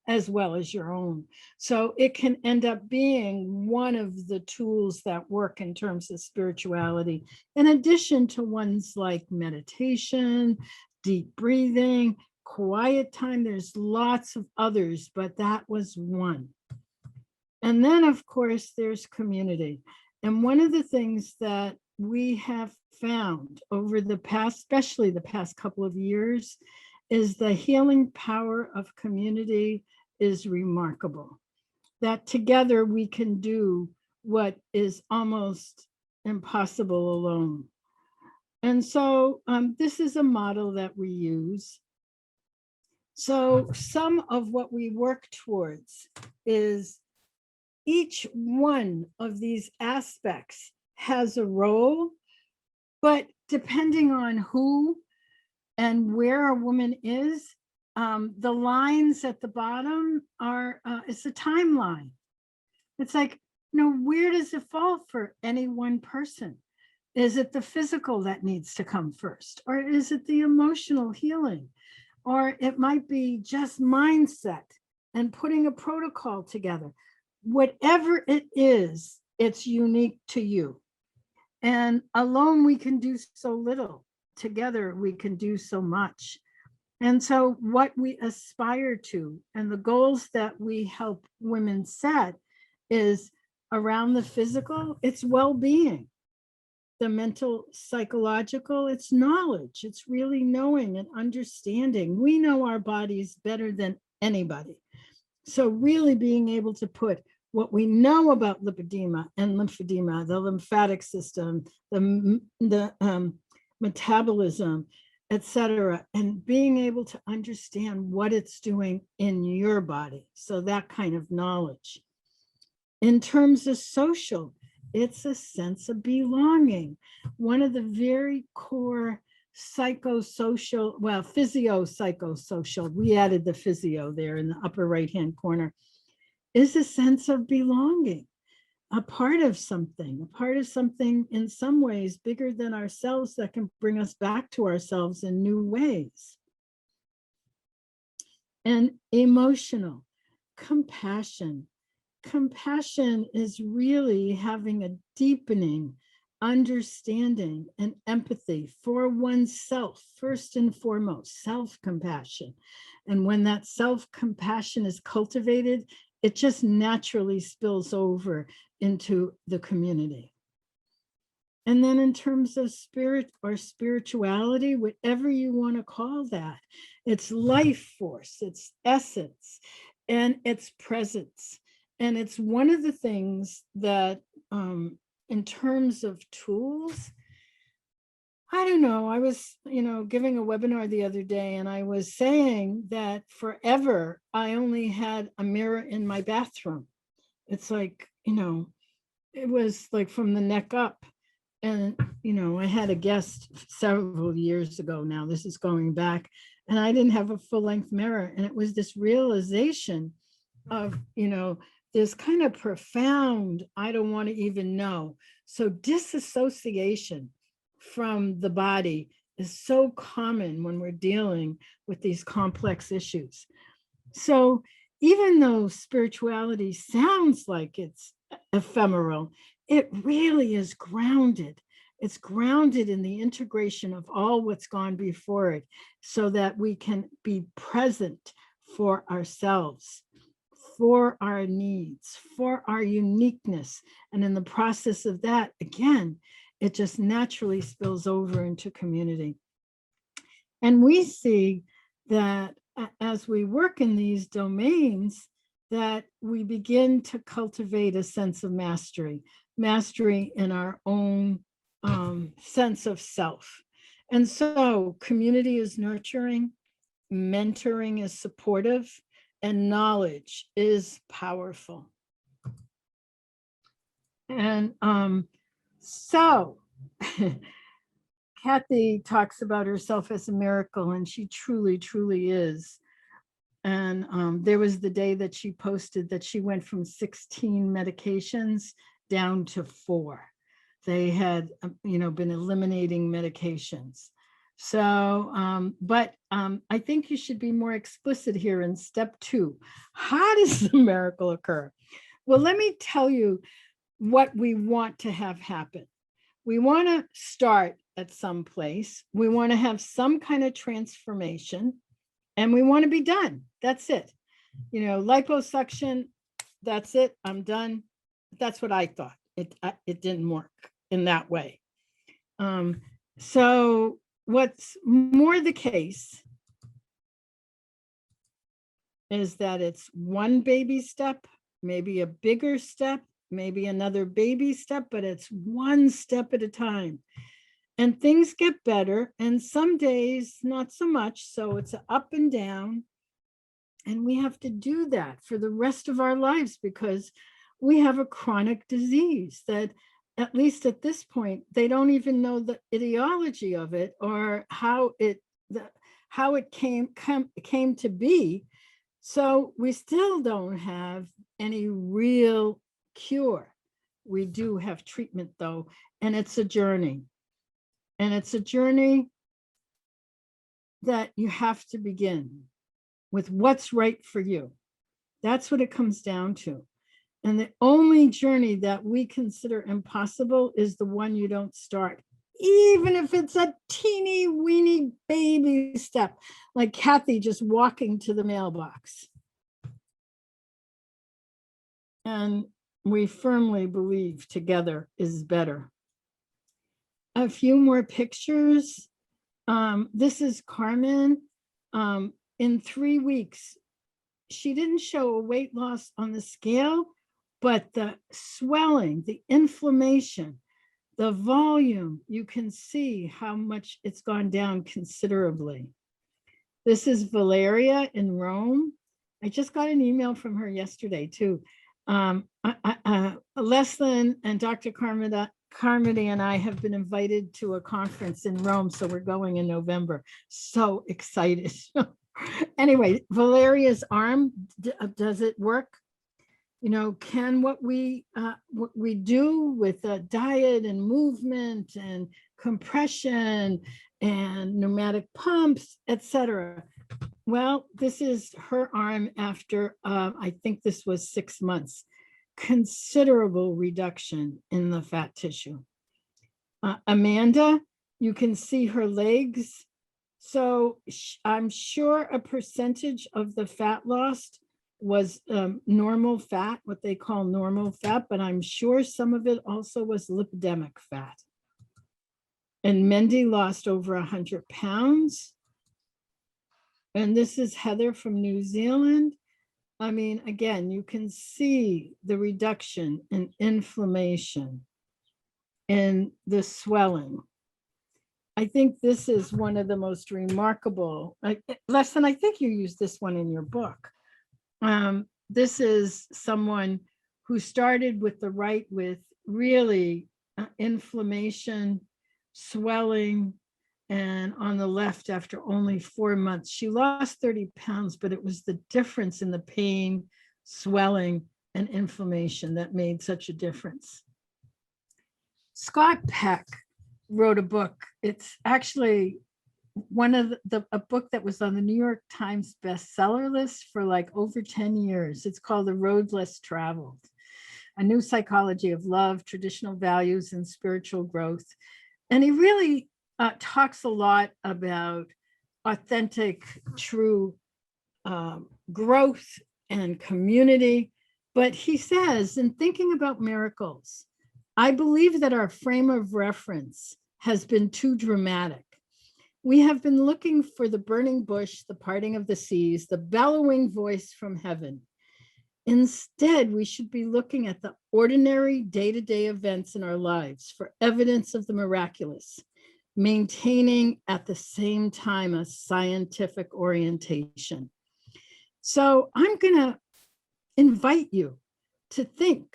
as well as your own. So it can end up being one of the tools that work in terms of spirituality, in addition to ones like meditation, deep breathing, quiet time. There's lots of others, but that was one. And then, of course, there's community. And one of the things that we have found over the past, especially the past couple of years, is the healing power of community is remarkable. That together we can do what is almost impossible alone. And so this is a model that we use. So some of what we work towards is each one of these aspects has a role, but depending on who and where a woman is, the lines at the bottom are, it's a timeline. It's like, where does it fall for any one person? Is it the physical that needs to come first? Or is it the emotional healing? Or it might be just mindset and putting a protocol together. Whatever it is, it's unique to you. And alone we can do so little. Together we can do so much. And so what we aspire to and the goals that we help women set is around the physical, it's well-being. The mental, psychological, it's knowledge. It's really knowing and understanding. We know our bodies better than anybody. So really being able to put what we know about lipedema and lymphedema, the lymphatic system, the metabolism, etc., and being able to understand what it's doing in your body. So that kind of knowledge. In terms of social, it's a sense of belonging. One of the very core psychosocial, well, physio-psychosocial, we added the physio there in the upper right-hand corner, is a sense of belonging, a part of something in some ways bigger than ourselves that can bring us back to ourselves in new ways. And emotional, compassion. Compassion is really having a deepening understanding and empathy for oneself, first and foremost, self-compassion. And when that self-compassion is cultivated, it just naturally spills over into the community. And then in terms of spirit or spirituality, whatever you want to call that, it's life force, it's essence, and it's presence. And it's one of the things that in terms of tools, I don't know. I was, giving a webinar the other day, and I was saying that forever I only had a mirror in my bathroom. It's like, it was like from the neck up. And, I had a guest several years ago now, this is going back, and I didn't have a full length mirror. And it was this realization of, this kind of profound, I don't want to even know. So disassociation from the body is so common when we're dealing with these complex issues. So even though spirituality sounds like it's ephemeral, it really is grounded. It's grounded in the integration of all what's gone before it, so that we can be present for ourselves, for our needs, for our uniqueness. And in the process of that, again, it just naturally spills over into community. And we see that as we work in these domains, that we begin to cultivate a sense of mastery in our own sense of self. And so community is nurturing, mentoring is supportive, and knowledge is powerful. And so Kathy talks about herself as a miracle, and she truly, truly is. And there was the day that she posted that she went from 16 medications down to 4. They had, been eliminating medications. So, but I think you should be more explicit here in step 2. How does the miracle occur? Well, let me tell you what we want to have happen. We want to start at some place. We want to have some kind of transformation, and we want to be done. That's it. Liposuction, that's it. I'm done. That's what I thought. It didn't work in that way. So what's more the case is that it's one baby step, maybe a bigger step, maybe another baby step, but it's one step at a time. And things get better, and some days not so much. So it's up and down. And we have to do that for the rest of our lives, because we have a chronic disease that, at least at this point, they don't even know the etiology of it or how it came to be. So we still don't have any real cure. We do have treatment though, and it's a journey. And it's a journey that you have to begin with what's right for you. That's what it comes down to. And the only journey that we consider impossible is the one you don't start, even if it's a teeny weeny baby step, like Kathy just walking to the mailbox. And we firmly believe together is better. A few more pictures. This is Carmen. In 3 weeks, she didn't show a weight loss on the scale, but the swelling, the inflammation, the volume, you can see how much it's gone down considerably. This is Valeria in Rome. I just got an email from her yesterday too. Leslin and Dr. Carmody and I have been invited to a conference in Rome, so we're going in November. So excited. Anyway, Valeria's arm, does it work? Can what we do with diet and movement and compression and pneumatic pumps, etc. Well, this is her arm after, I think this was 6 months. Considerable reduction in the fat tissue. Amanda, you can see her legs. So I'm sure a percentage of the fat lost was normal fat, what they call normal fat, but I'm sure some of it also was lipedemic fat. And Mendy lost over 100 pounds. And this is Heather from New Zealand. I mean, again, you can see the reduction in inflammation and the swelling. I think this is one of the most remarkable, Leslie, I think you used this one in your book. This is someone who started with really inflammation, swelling, and on the left, after only 4 months, she lost 30 pounds, but it was the difference in the pain, swelling, and inflammation that made such a difference. Scott Peck wrote a book. It's actually one of a book that was on the New York Times bestseller list for like over 10 years. It's called The Road Less Traveled, A New Psychology of Love, Traditional Values, and Spiritual Growth. And he really talks a lot about authentic, true growth and community. But he says, in thinking about miracles, I believe that our frame of reference has been too dramatic. We have been looking for the burning bush, the parting of the seas, the bellowing voice from heaven. Instead, we should be looking at the ordinary day-to-day events in our lives for evidence of the miraculous, maintaining at the same time a scientific orientation. So I'm going to invite you to think,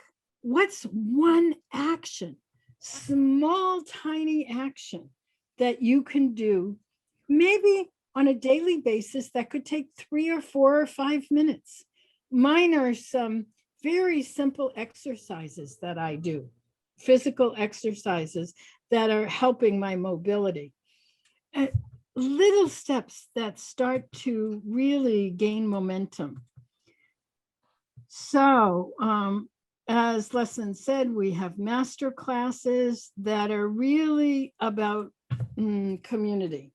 what's one action, small, tiny action that you can do, maybe on a daily basis, that could take 3 or 4 or 5 minutes. Mine are some very simple exercises that I do, physical exercises that are helping my mobility. Little steps that start to really gain momentum. So, as Leslie said, we have master classes that are really about community.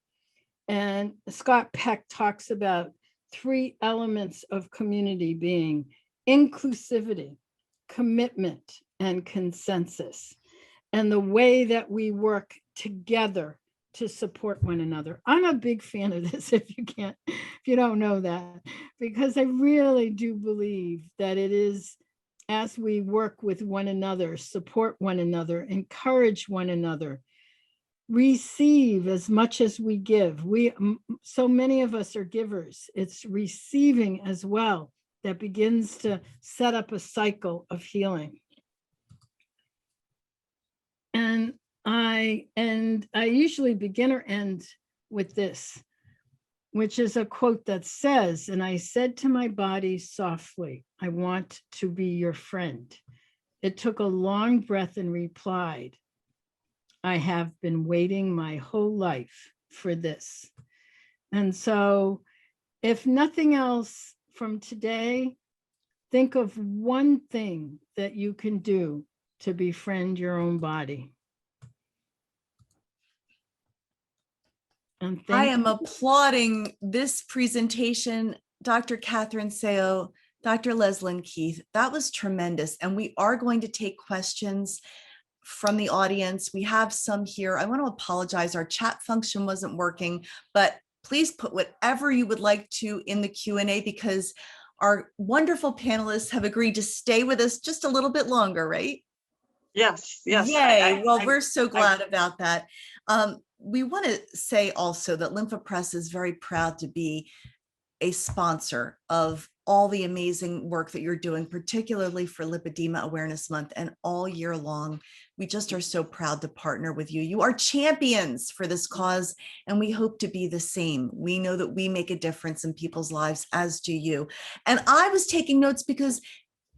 And Scott Peck talks about 3 elements of community being inclusivity, commitment, and consensus, and the way that we work together to support one another. I'm a big fan of this, if you don't know that, because I really do believe that it is, as we work with one another, support one another, encourage one another, receive as much as we give. So many of us are givers. It's receiving as well that begins to set up a cycle of healing. And I usually begin or end with this, which is a quote that says, "And I said to my body softly, I want to be your friend. It took a long breath and replied, I have been waiting my whole life for this." And so, if nothing else from today, think of one thing that you can do to befriend your own body. And I am applauding this presentation, Dr. Catherine Seo, Dr. Leslyn Keith. That was tremendous. And we are going to take questions from the audience. We have some here. I want to apologize. Our chat function wasn't working, but please put whatever you would like to in the Q&A, because our wonderful panelists have agreed to stay with us just a little bit longer, right? Yes, yes. Yay. Well, we're so glad about that. We want to say also that LymphaPress is very proud to be a sponsor of all the amazing work that you're doing, particularly for Lipedema Awareness Month and all year long. We just are so proud to partner with you. You are champions for this cause, and we hope to be the same. We know that we make a difference in people's lives, as do you. And I was taking notes because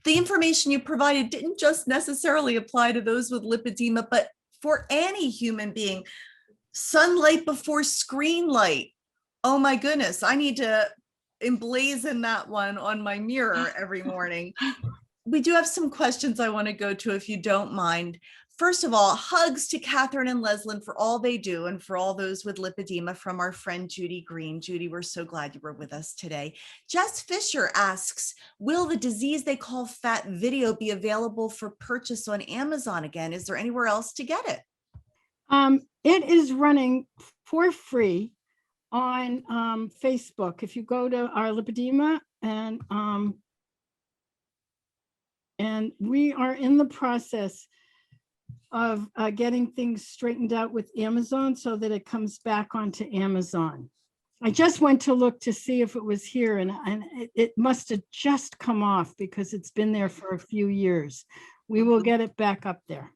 the information you provided didn't just necessarily apply to those with lipedema, but for any human being. Sunlight before screen light. Oh my goodness, I need to emblazon that one on my mirror every morning. We do have some questions I want to go to, if you don't mind. First of all, hugs to Catherine and Leslyn for all they do and for all those with lipedema, from our friend Judy Green. Judy, we're so glad you were with us today. Jess Fisher asks, will the disease they call fat video be available for purchase on Amazon again? Is there anywhere else to get it? It is running for free on Facebook. If you go to our Lipedema, and we are in the process of getting things straightened out with Amazon so that it comes back onto Amazon. I just went to look to see if it was here, and it must have just come off because it's been there for a few years. We will get it back up there.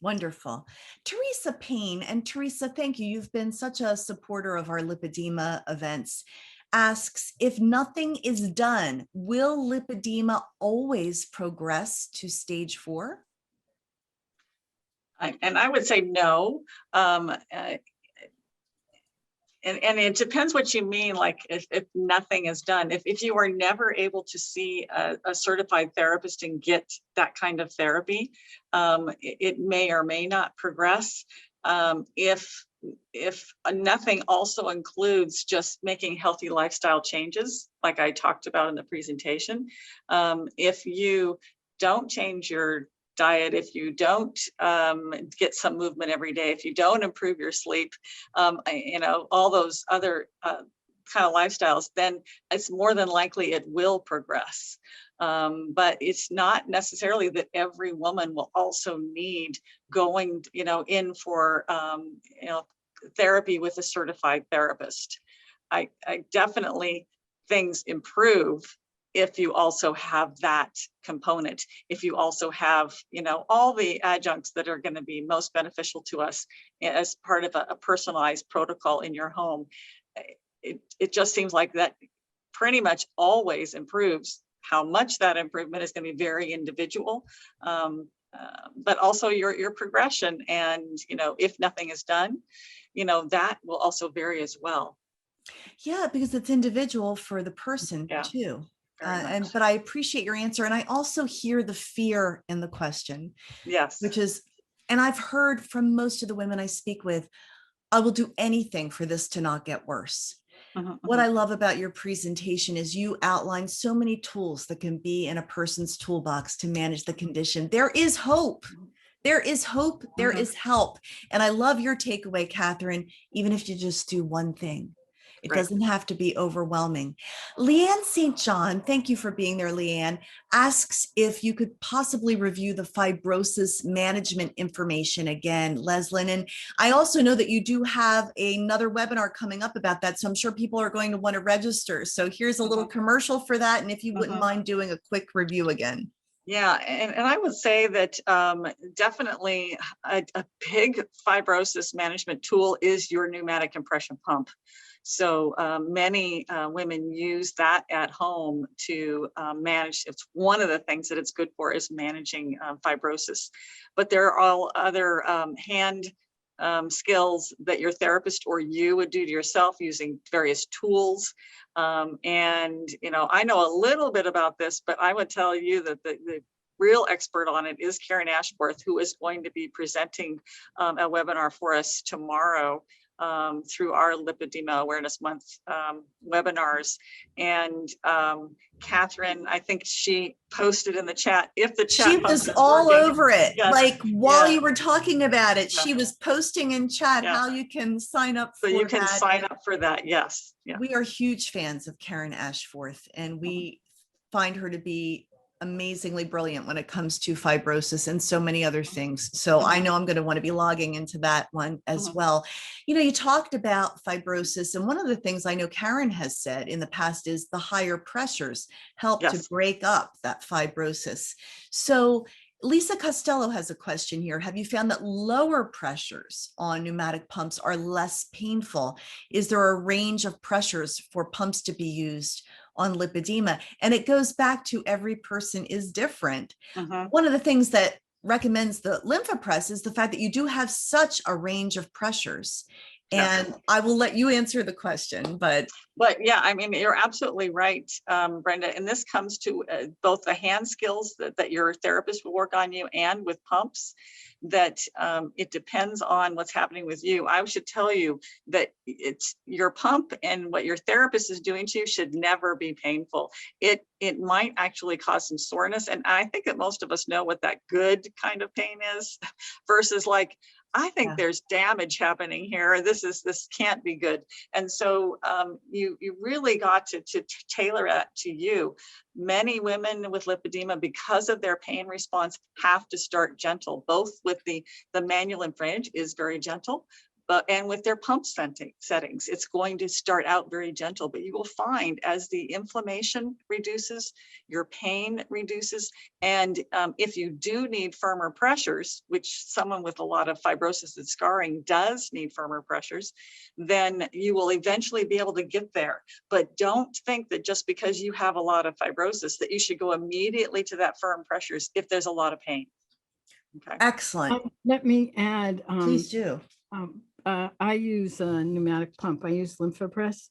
Wonderful. Teresa Payne, and Teresa, thank you. You've been such a supporter of our lipedema events. Asks, if nothing is done, will lipedema always progress to stage 4? And I would say no. And it depends what you mean, like if nothing is done. If you are never able to see a certified therapist and get that kind of therapy, it may or may not progress. If nothing also includes just making healthy lifestyle changes, like I talked about in the presentation, if you don't change your diet, if you don't get some movement every day, if you don't improve your sleep, all those other kind of lifestyles, then it's more than likely it will progress. But it's not necessarily that every woman will also need going, in for, therapy with a certified therapist. I definitely things improve if you also have that component, if you also have, all the adjuncts that are going to be most beneficial to us as part of a personalized protocol in your home. It just seems like that pretty much always improves. How much that improvement is going to be very individual, but also your progression. And, if nothing is done, that will also vary as well. Yeah, because it's individual for the person too. But I appreciate your answer. And I also hear the fear in the question. Yes. Which is, and I've heard from most of the women I speak with, I will do anything for this to not get worse. What I love about your presentation is you outline so many tools that can be in a person's toolbox to manage the condition. There is hope. There is hope. There is help. And I love your takeaway, Catherine, even if you just do one thing. It doesn't have to be overwhelming. Leanne St. John, thank you for being there, Leanne, asks if you could possibly review the fibrosis management information again, Leslyn. And I also know that you do have another webinar coming up about that, so I'm sure people are going to want to register. So here's a little commercial for that, and if you wouldn't mind doing a quick review again. Yeah, and I would say that definitely a big fibrosis management tool is your pneumatic compression pump. So many women use that at home to manage. It's one of the things that it's good for is managing fibrosis. But there are all other hand skills that your therapist or you would do to yourself using various tools. And, I know a little bit about this, but I would tell you that the real expert on it is Karen Ashworth, who is going to be presenting a webinar for us tomorrow through our Lipedema Awareness Month webinars. And Catherine, I think she posted in the chat, if the chat she was all working, over it. yes, like while you were talking about it, she was posting in chat how you can sign up for that. So you can sign up for that, yes. We are huge fans of Karen Ashworth, and we find her to be amazingly brilliant when it comes to fibrosis and so many other things. So I know I'm going to want to be logging into that one as well. You talked about fibrosis, and one of the things I know Karen has said in the past is the higher pressures help to break up that fibrosis. So Lisa Costello has a question here. Have you found that lower pressures on pneumatic pumps are less painful? Is there a range of pressures for pumps to be used on lipedema? And it goes back to every person is different. One of the things that recommends the LymphaPress is the fact that you do have such a range of pressures. And I will let you answer the question, but yeah, I mean, you're absolutely right, Brenda. And this comes to both the hand skills that your therapist will work on you and with pumps, that it depends on what's happening with you. I should tell you that it's your pump and what your therapist is doing to you should never be painful. It might actually cause some soreness. And I think that most of us know what that good kind of pain is versus like I think Yeah. there's damage happening here. This can't be good. And so you really got to tailor it to you. Many women with lipedema, because of their pain response, have to start gentle, both with the manual and fringe is very gentle, and with their pump settings, it's going to start out very gentle, but you will find as the inflammation reduces, your pain reduces. And if you do need firmer pressures, which someone with a lot of fibrosis and scarring does need firmer pressures, then you will eventually be able to get there. But don't think that just because you have a lot of fibrosis that you should go immediately to that firm pressures if there's a lot of pain. Okay. Excellent. Let me add. Please do. I use a pneumatic pump. I use Lymphopress,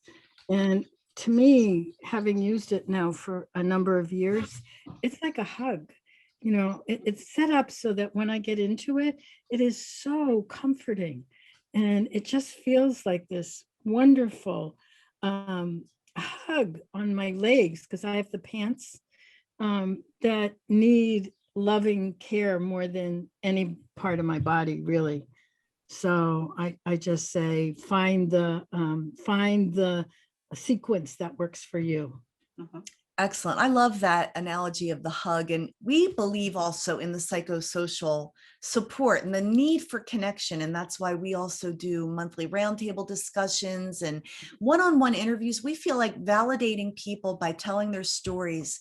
and to me, having used it now for a number of years, it's like a hug. You know, it's set up so that when I get into it, it is so comforting, and it just feels like this wonderful hug on my legs, because I have the pants that need loving care more than any part of my body, really. So I just say, find the sequence that works for you. Mhm. Excellent. I love that analogy of the hug. And we believe also in the psychosocial support and the need for connection. And that's why we also do monthly roundtable discussions and one-on-one interviews. We feel like validating people by telling their stories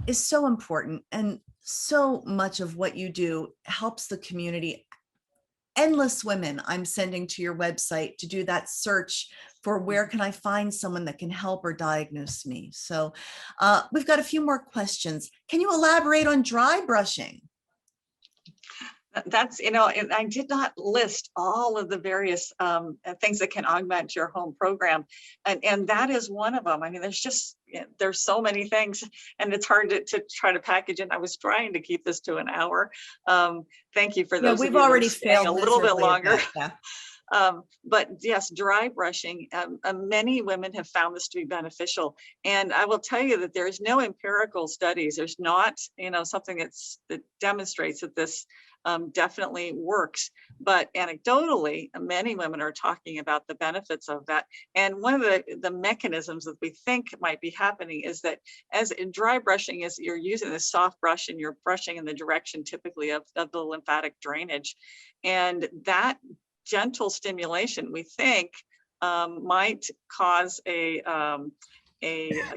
is so important. And so much of what you do helps the community. Endless women I'm sending to your website to do that search for where can I find someone that can help or diagnose me. So we've got a few more questions. Can you elaborate on dry brushing? That's, and I did not list all of the various things that can augment your home program. And that is one of them. I mean, there's so many things, and it's hard to try to package it. I was trying to keep this to an hour. Thank you for those. We've already failed a little bit longer. But yes, dry brushing, many women have found this to be beneficial. And I will tell you that there is no empirical studies. There's not, something that demonstrates that this definitely works. But anecdotally, many women are talking about the benefits of that. And one of the mechanisms that we think might be happening is that as in dry brushing, is you're using a soft brush and you're brushing in the direction typically of the lymphatic drainage. And that gentle stimulation, we think, might cause a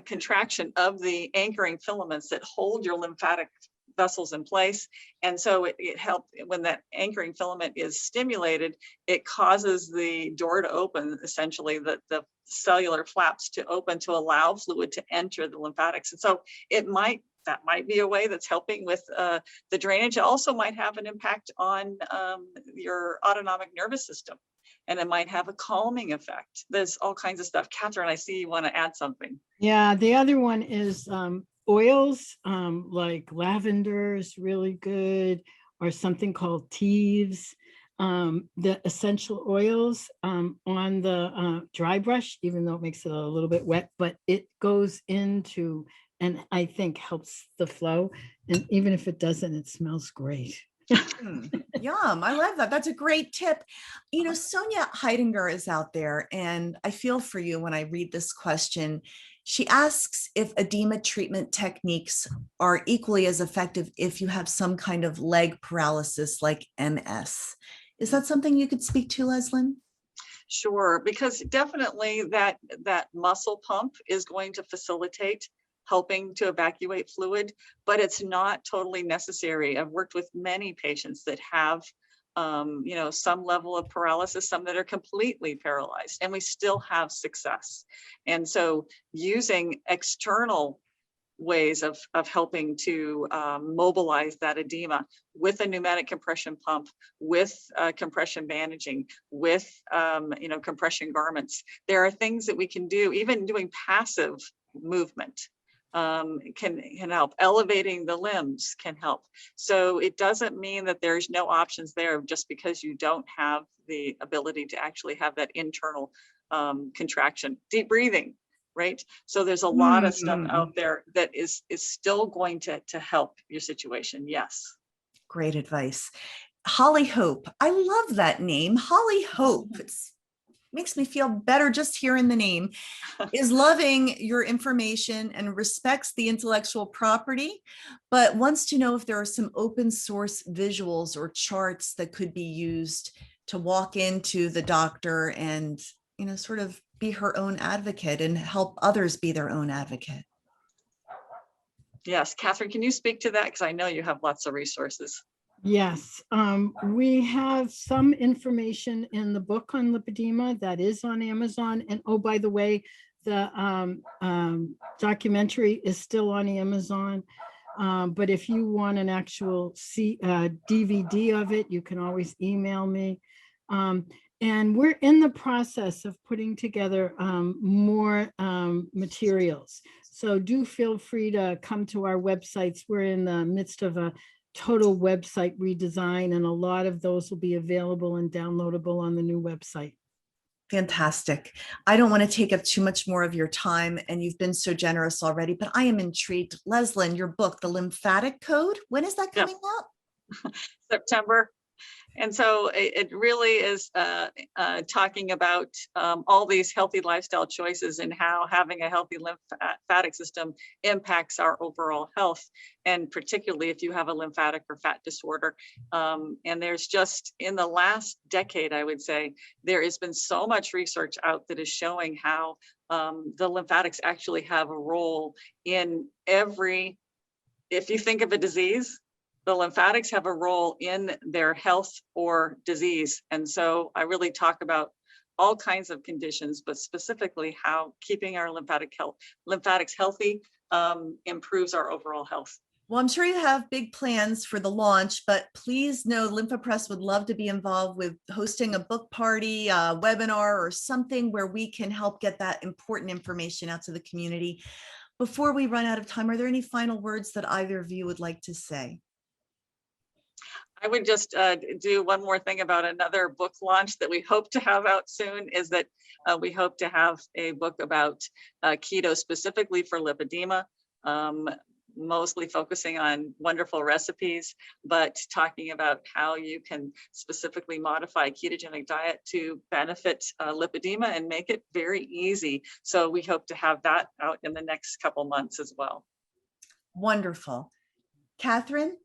contraction of the anchoring filaments that hold your lymphatic vessels in place. And so it helps when that anchoring filament is stimulated, it causes the door to open, essentially the cellular flaps to open to allow fluid to enter the lymphatics. And so that might be a way that's helping with the drainage. It also might have an impact on your autonomic nervous system, and it might have a calming effect. There's all kinds of stuff. Catherine, I see you want to add something. Yeah, the other one is oils, like lavender is really good, or something called teas. The essential oils on the dry brush, even though it makes it a little bit wet, but it goes into, and I think helps the flow. And even if it doesn't, it smells great. Yum. I love that. That's a great tip. Sonia Heidinger is out there, and I feel for you when I read this question. She asks if edema treatment techniques are equally as effective if you have some kind of leg paralysis like MS. Is that something you could speak to, Leslyn? Sure, because definitely that muscle pump is going to facilitate helping to evacuate fluid, but it's not totally necessary. I've worked with many patients that have some level of paralysis, some that are completely paralyzed, and we still have success. And so using external ways of helping to mobilize that edema with a pneumatic compression pump, with compression bandaging, with compression garments. There are things that we can do, even doing passive movement can help. Elevating the limbs can help. So it doesn't mean that there's no options there just because you don't have the ability to actually have that internal contraction. Deep breathing, right? So there's a lot of stuff out there that is still going to help your situation. Yes. Great advice. Holly Hope. I love that name, Holly Hope. It's makes me feel better just hearing the name, is loving your information and respects the intellectual property, but wants to know if there are some open source visuals or charts that could be used to walk into the doctor and, sort of be her own advocate and help others be their own advocate. Yes, Catherine, can you speak to that? Because I know you have lots of resources. Yes, we have some information in the book on lipedema that is on Amazon. And oh, by the way, the documentary is still on Amazon. But if you want an actual DVD of it, you can always email me. And we're in the process of putting together more materials. So do feel free to come to our websites. We're in the midst of a total website redesign, and a lot of those will be available and downloadable on the new website. Fantastic. I don't want to take up too much more of your time, and you've been so generous already, but I am intrigued. Leslyn, your book, The Lymphatic Code, when is that coming out? September. And so it really is talking about all these healthy lifestyle choices and how having a healthy lymphatic system impacts our overall health, and particularly if you have a lymphatic or fat disorder. And there's just, in the last decade, I would say, there has been so much research out that is showing how the lymphatics actually have a role in every, if you think of a disease, the lymphatics have a role in their health or disease. And so I really talk about all kinds of conditions, but specifically how keeping our lymphatics healthy improves our overall health. Well, I'm sure you have big plans for the launch, but please know LymphaPress would love to be involved with hosting a book party, a webinar, or something where we can help get that important information out to the community. Before we run out of time, are there any final words that either of you would like to say? I would just do one more thing about another book launch that we hope to have out soon, is that we hope to have a book about keto specifically for lipedema, mostly focusing on wonderful recipes, but talking about how you can specifically modify a ketogenic diet to benefit lipedema and make it very easy. So we hope to have that out in the next couple months as well. Wonderful. Catherine?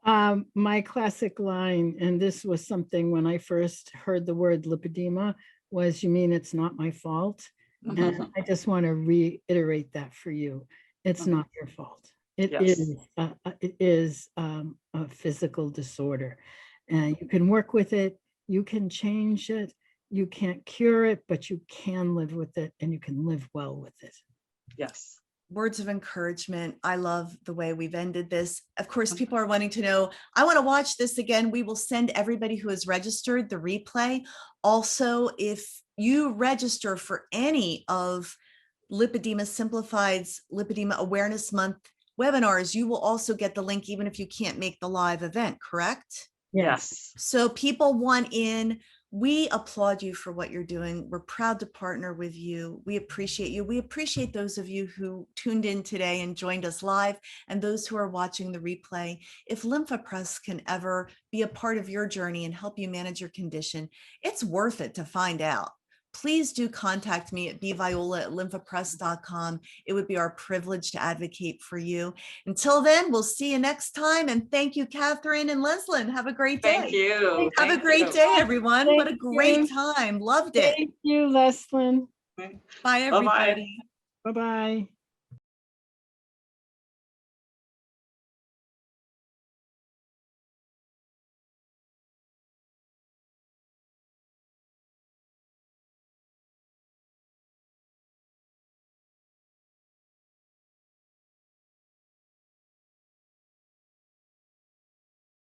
My classic line, and this was something when I first heard the word lipedema, was, "You mean it's not my fault?" And I just want to reiterate that for you. It's not your fault. It is a physical disorder, and you can work with it. You can change it. You can't cure it, but you can live with it, and you can live well with it. Yes. Words of encouragement. I love the way we've ended this. Of course, people are wanting to know, I want to watch this again. We will send everybody who has registered the replay. Also, if you register for any of Lipedema Simplified's Lipedema Awareness Month webinars, you will also get the link even if you can't make the live event, correct? Yes. So people want in. We applaud you for what you're doing. We're proud to partner with you. We appreciate you. We appreciate those of you who tuned in today and joined us live, and those who are watching the replay. If LymphaPress can ever be a part of your journey and help you manage your condition, it's worth it to find out. Please do contact me at bviola@lymphapress.com. It would be our privilege to advocate for you. Until then, we'll see you next time. And thank you, Catherine and Leslyn. Have a great day. Thank you. Have a great day, everyone. What a great time. Loved it. Thank you, Leslyn. Bye, everybody. Bye-bye.